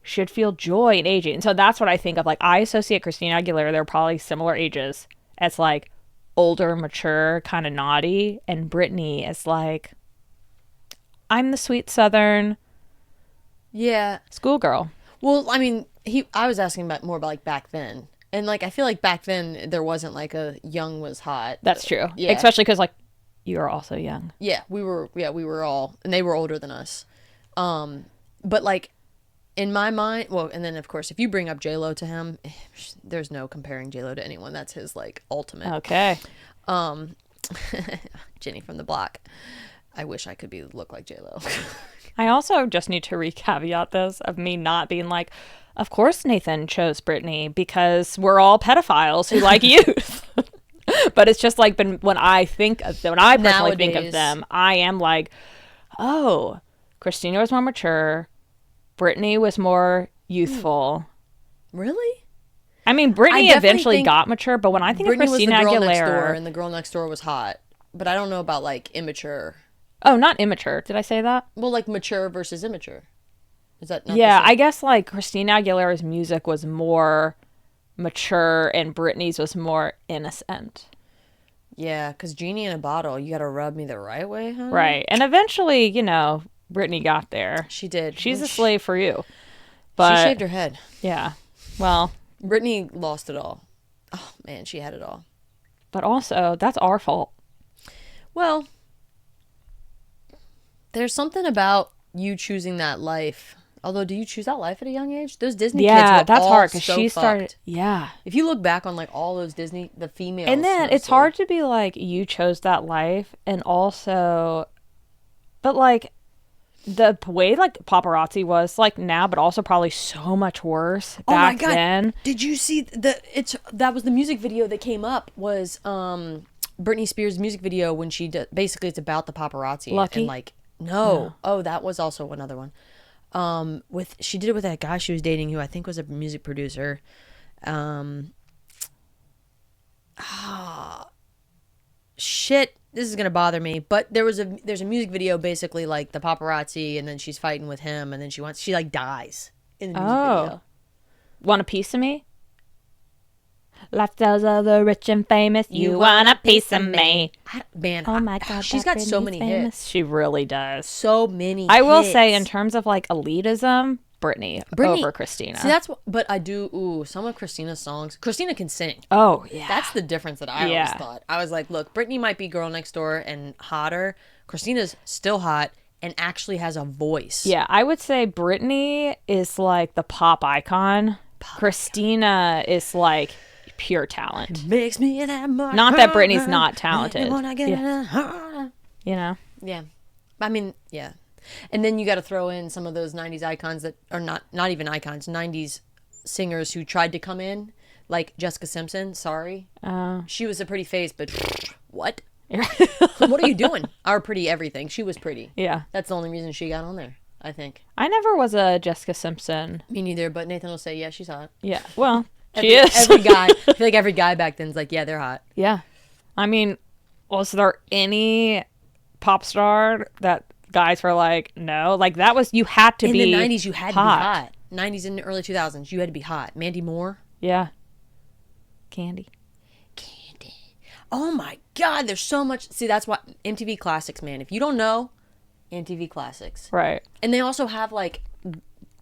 should feel joy in aging. And so that's what I think of. Like, I associate Christina Aguilera, they're probably similar ages, as like older, mature, kind of naughty. And Britney is like, I'm the sweet Southern schoolgirl. Well, I mean, I was asking more about like back then. And like, I feel like back then there wasn't like a young was hot. That's true. Yeah. Especially because like you are also young. Yeah, we were all, and they were older than us. But like, in my mind, well, and then of course, if you bring up J-Lo to him, there's no comparing J-Lo to anyone. That's his like ultimate. Okay. Jenny from the block. I wish I could look like J-Lo. I also just need to re-caveat this of me not being like, of course Nathan chose Britney because we're all pedophiles who like youth. But it's just like when I think of them, when I personally think of them, I am like, oh, Christina was more mature. Britney was more youthful. Really? I mean, Britney eventually got mature, but when I think Britney of Christina was the girl Aguilera, next door, and the girl next door was hot, but I don't know about like immature. Oh, not immature. Did I say that? Well, like mature versus immature. Is that not yeah, I guess like Christina Aguilera's music was more mature and Britney's was more innocent. Yeah, because Genie in a Bottle, you got to rub me the right way, huh? Right. And eventually, you know, Britney got there. She did. She's a slave for you. But she shaved her head. Yeah. Well, Britney lost it all. Oh, man, she had it all. But also, that's our fault. Well, there's something about you choosing that life. Although, do you choose that life at a young age? Those Disney kids were that's all hard because so she fucked. started. Yeah. If you look back on like all those Disney, the females, And then it's mostly. hard to be like, you chose that life. And also, but like, the way like paparazzi was like now, but also probably so much worse back then. Did you see that was the music video that came up was Britney Spears' music video when she basically it's about the paparazzi. Lucky? And like no. Oh, that was also another one. She did it with that guy she was dating who I think was a music producer. Shit, this is gonna bother me. But there's a music video basically like the paparazzi, and then she's fighting with him, and then she like dies in the music video. Want a piece of me? Lifestyles of the rich and famous. You want a piece of me? Man, oh my God, she's got so many hits. She really does. So many. I will say, in terms of like elitism, Britney over Christina. See, that's what. But I do. Ooh, some of Christina's songs. Christina can sing. Oh yeah, that's the difference that I always thought. I was like, look, Britney might be girl next door and hotter. Christina's still hot and actually has a voice. Yeah, I would say Britney is like the pop icon. Christina is like pure talent. It makes me that much. Not that Britney's not talented. Yeah. You know? Yeah. I mean, yeah. And then you got to throw in some of those 90s icons that are not even icons, 90s singers who tried to come in, like Jessica Simpson. Sorry. She was a pretty face, but what? What are you doing? Our pretty everything. She was pretty. Yeah. That's the only reason she got on there, I think. I never was a Jessica Simpson. Me neither, but Nathan will say, yeah, she's hot. Yeah. Well, she is. Every guy, I feel like every guy back then's like, yeah, they're hot. Yeah. I mean, was there any pop star that guys were like, no? Like, that was, you had to be in the 90s, you had to be hot. 90s and early 2000s, you had to be hot. Mandy Moore. Yeah. Candy. Oh my God, there's so much. See, that's what MTV Classics, man. If you don't know, MTV Classics. Right. And they also have like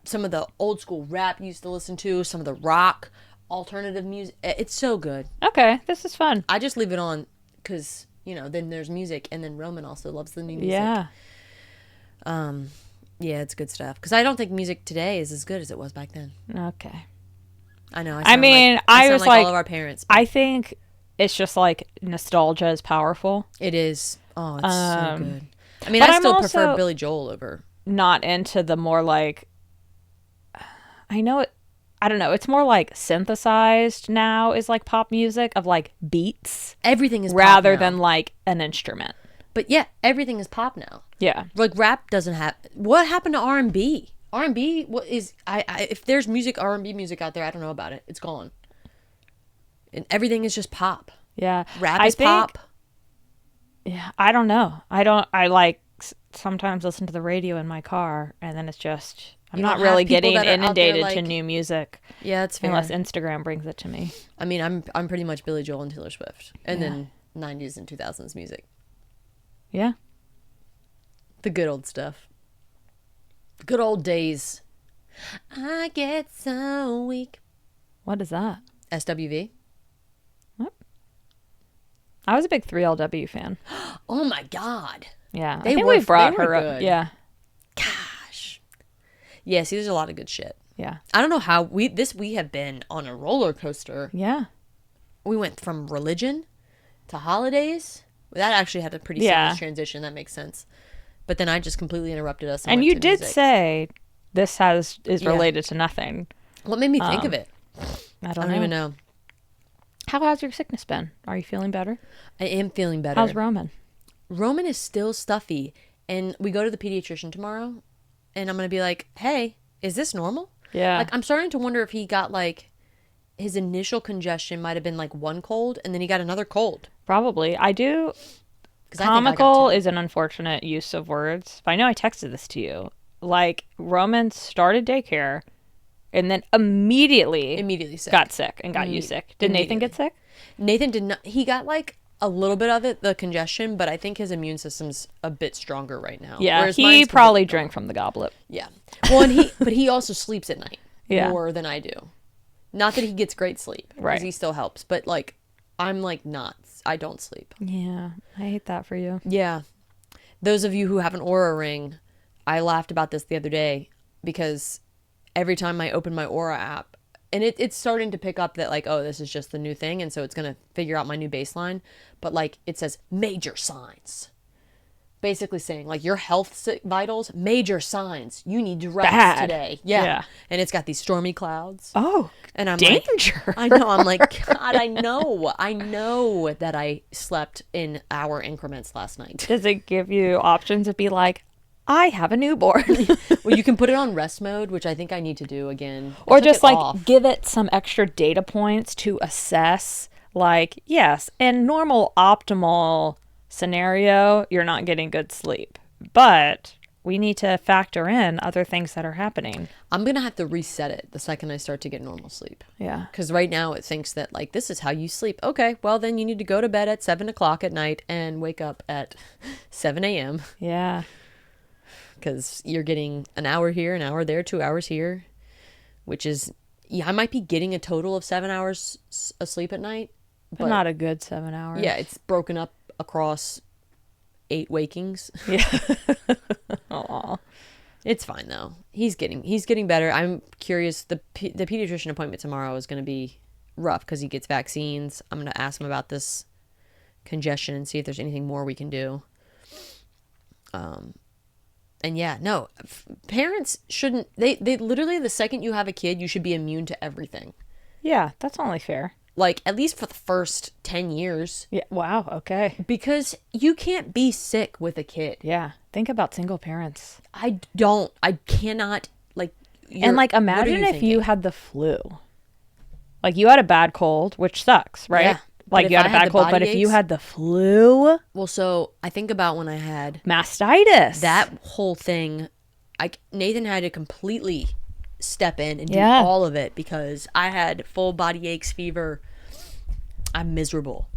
some of the old school rap you used to listen to, some of the rock, alternative music. It's so good. Okay, this is fun. I just leave it on because, you know, then there's music, and then Roman also loves the new music. Yeah. Yeah, it's good stuff. Because I don't think music today is as good as it was back then. Okay. I know. I mean, I was like all of our parents. I think it's just like nostalgia is powerful. It is. Oh, it's so good. I mean, I still prefer Billy Joel over. Not into the more like. I know it. I don't know. It's more like synthesized now is like pop music of like beats. Everything is rather pop now. than like an instrument. But yeah, everything is pop now. Yeah. Like rap doesn't have. What happened to R&B? R&B, what is if there's music, R&B music out there, I don't know about it. It's gone. And everything is just pop. Yeah. Rap is pop. Yeah, I don't know. I like sometimes listen to the radio in my car, and then it's just I'm not really getting inundated like, to new music. Yeah, that's fair. Unless Instagram brings it to me. I mean, I'm pretty much Billy Joel and Taylor Swift, and then 90s and 2000s music. Yeah. The good old stuff. The good old days. I get so weak. What is that? SWV. What? I was a big 3LW fan. Oh my God. Yeah. I think we brought her up. Good. Yeah. Gosh. Yeah, see, there's a lot of good shit. Yeah. I don't know how we have been on a roller coaster. Yeah. We went from religion to holidays. That actually had a pretty seamless transition. That makes sense. But then I just completely interrupted us. And you did say this is related to nothing. What made me think of it? I don't even know. How has your sickness been? Are you feeling better? I am feeling better. How's Roman? Roman is still stuffy. And we go to the pediatrician tomorrow. And I'm going to be like, hey, is this normal? Yeah. Like, I'm starting to wonder if he got like, his initial congestion might have been like one cold. And then he got another cold. Probably. I do. Comical is an unfortunate use of words. But I know I texted this to you. Like, Roman started daycare and then immediately sick. Got sick and got you sick. Did Nathan get sick? Nathan did not. He got like a little bit of it, the congestion, but I think his immune system's a bit stronger right now. Yeah, he probably drank from the goblet. Yeah. Well, and but he also sleeps at night more than I do. Not that he gets great sleep, because he still helps, but like, I'm like not. I don't sleep. Yeah, I hate that for you. Yeah. Those of you who have an Aura ring, I laughed about this the other day because every time I open my Aura app, and it's starting to pick up that like, oh, this is just the new thing, and so it's going to figure out my new baseline, but like it says major signs. Basically saying like your health vitals, major signs. You need to rest today. Yeah. And it's got these stormy clouds. Oh, and I'm danger. Like, I know. I'm like, God, I know that I slept in hour increments last night. Does it give you options to be like, I have a newborn. Well, you can put it on rest mode, which I think I need to do again. Or just like give it some extra data points to assess, like, yes, in normal optimal scenario, you're not getting good sleep. But we need to factor in other things that are happening. I'm going to have to reset it the second I start to get normal sleep. Yeah. Because right now it thinks that, like, this is how you sleep. Okay, well, then you need to go to bed at 7 o'clock at night and wake up at 7 a.m. Yeah. Because you're getting an hour here, an hour there, 2 hours here, which is, yeah, I might be getting a total of 7 hours of sleep at night. But not a good 7 hours. Yeah, it's broken up across 8 wakings. Yeah. Aw. It's fine though. He's getting better. I'm curious. The pediatrician appointment tomorrow is going to be rough because he gets vaccines. I'm going to ask him about this congestion and see if there's anything more we can do. And yeah, no, parents shouldn't. They literally, the second you have a kid, you should be immune to everything. Yeah, that's only fair. Like, at least for the first 10 years. Yeah. Wow. Okay. Because you can't be sick with a kid. Yeah. Think about single parents. I cannot, like. And, like, imagine if you had the flu. Like, you had a bad cold, which sucks, right? Yeah. Like, you had a bad cold, but if you had the flu. Well, so I think about when I had mastitis. That whole thing, Nathan had to completely step in and do all of it because I had full body aches, fever. I'm miserable.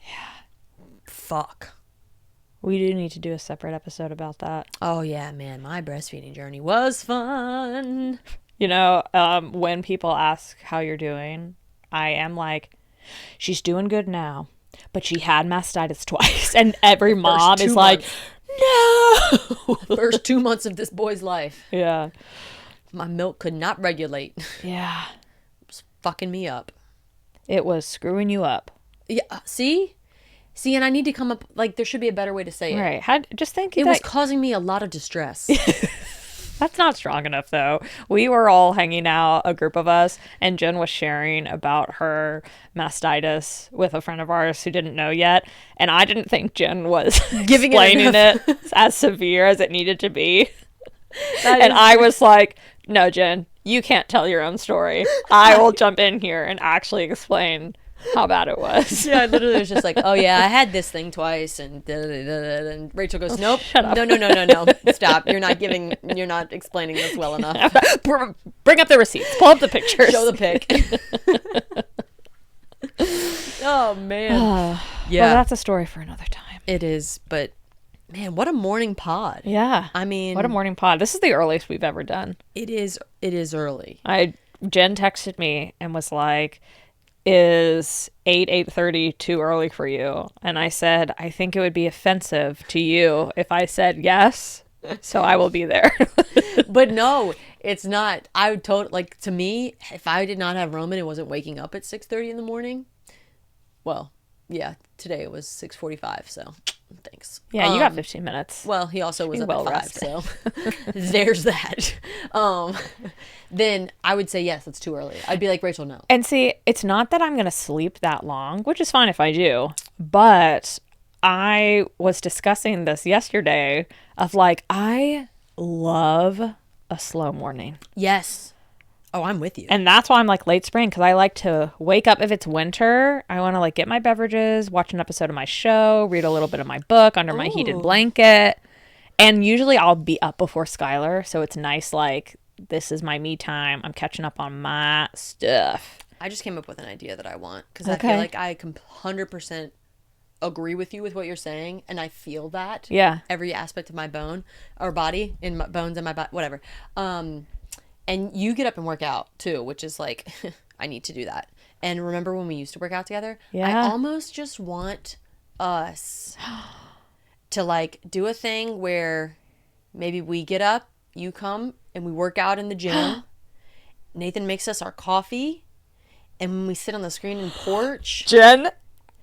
Yeah. Fuck. We do need to do a separate episode about that. Oh, yeah, man. My breastfeeding journey was fun. You know, when people ask how you're doing, I am like, she's doing good now, but she had mastitis twice. And every mom is like, no. First 2 months of this boy's life. Yeah. My milk could not regulate. Yeah. It was fucking me up. It was screwing you up. Yeah. See, and I need to come up, like, there should be a better way to say it. Right. Just think it was causing me a lot of distress. That's not strong enough, though. We were all hanging out, a group of us, and Jen was sharing about her mastitis with a friend of ours who didn't know yet. And I didn't think Jen was explaining it as severe as it needed to be. And I was like, no, Jen, you can't tell your own story. I will jump in here and actually explain how bad it was. Yeah, I literally was just like, oh yeah, I had this thing twice, and and Rachel goes, nope, shut up. No, stop. You're not explaining this well enough. Bring up the receipts. Pull up the pictures. Show the pic. Oh man. Yeah. Well, that's a story for another time. It is, but man, what a morning pod. Yeah. I mean, what a morning pod. This is the earliest we've ever done. It is early. Jen texted me and was like, is 8:30 too early for you? And I said, I think it would be offensive to you if I said yes, so I will be there. But no, it's not. I would like, to me, if I did not have Roman and wasn't waking up at 6:30 in the morning, well, yeah, today it was 6:45, so thanks. Yeah, you got 15 minutes. Well, he also was up at 5, so there's that. Then I would say yes, it's too early. I'd be like, Rachel, no. And see, it's not that I'm going to sleep that long, which is fine if I do, but I was discussing this yesterday of like, I love a slow morning. Yes. Oh, I'm with you. And that's why I'm like late spring, because I like to wake up. If it's winter, I want to like get my beverages, watch an episode of my show, read a little bit of my book under my heated blanket. And usually I'll be up before Skylar. So it's nice, like, this is my me time. I'm catching up on my stuff. I just came up with an idea that I want, because I feel like I 100% agree with you with what you're saying, and I feel that. Yeah. Every aspect of my bone or body, in my bones and my body, whatever. And you get up and work out too, which is like, I need to do that. And remember when we used to work out together? Yeah. I almost just want us to like do a thing where maybe we get up, you come, and we work out in the gym. Nathan makes us our coffee, and when we sit on the screen and porch, Jen,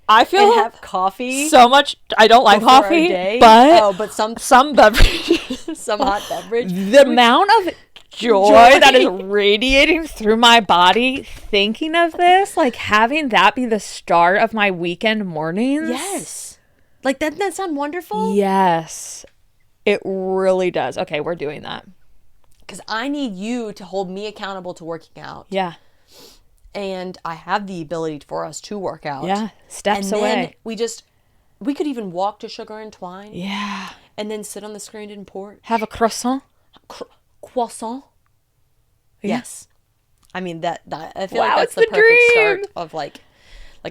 I feel and have coffee so much. I don't like coffee, but some beverage, some hot beverage. The amount of joy that is radiating through my body thinking of this, like having that be the start of my weekend mornings. Yes. Like, doesn't that sound wonderful? Yes. It really does. Okay, we're doing that. Because I need you to hold me accountable to working out. Yeah. And I have the ability for us to work out. Yeah. Steps and away. Then we could even walk to Sugar and Twine. Yeah. And then sit on the screened-in porch. Have a croissant. Croissant. Yeah. Yes. I mean, that I feel Wow, like that's it's the the perfect start dream. of like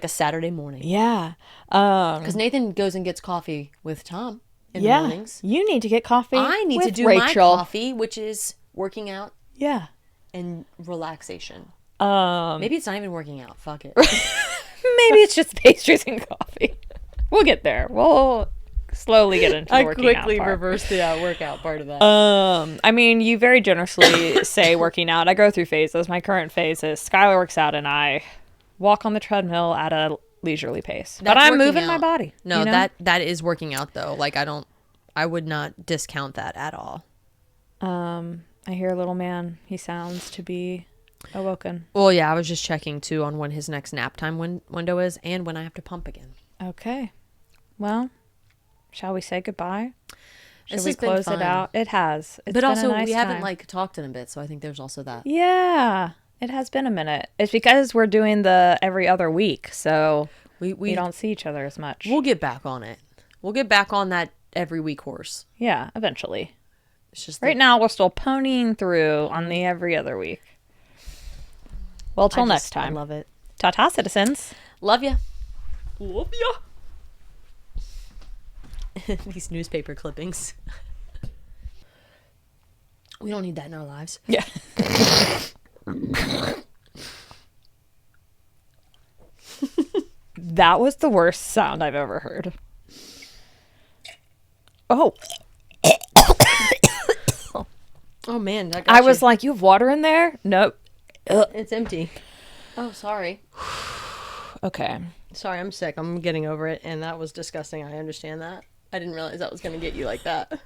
a Saturday morning. Yeah. Because Nathan goes and gets coffee with Tom in the mornings. You need to get coffee. I need to do Rachel. my coffee, which is working out Yeah. and relaxation. Maybe Maybe it's not even working out. Fuck it. it's just pastries and coffee. We'll get there. We'll slowly get into the working out part. reversed the workout part of that. I mean, you very generously say working out. I go through phases. My current phase is Skylar works out and I walk on the treadmill at a leisurely pace. But I'm moving my body. No, you know? that is working out though. Like I would not discount that at all. I hear a little man. He sounds to be awoken. Well, yeah, I was just checking too on when his next nap time window is and when I have to pump again. Okay. Well, shall we say goodbye? Should This we has been close fun. it out? It has. It's But been also, a nice we haven't time. like talked in a bit, so I think there's also that. Yeah, it has been a minute. It's because we're doing the every other week, so we don't see each other as much. We'll get back on it. We'll get back on that every week horse. Yeah, eventually. It's just Right now, we're still ponying through on the every other week. Well, till next time. I love it. Ta-ta, citizens. Love ya. Love ya. These newspaper clippings. We don't need that in our lives. Yeah. That was the worst sound I've ever heard. Oh. Oh man, that I was like, you have water in there? Nope. it's empty. Oh, sorry. Okay. Sorry, I'm sick. I'm getting over it, and that was disgusting. I understand that. I didn't realize that was going to get you like that.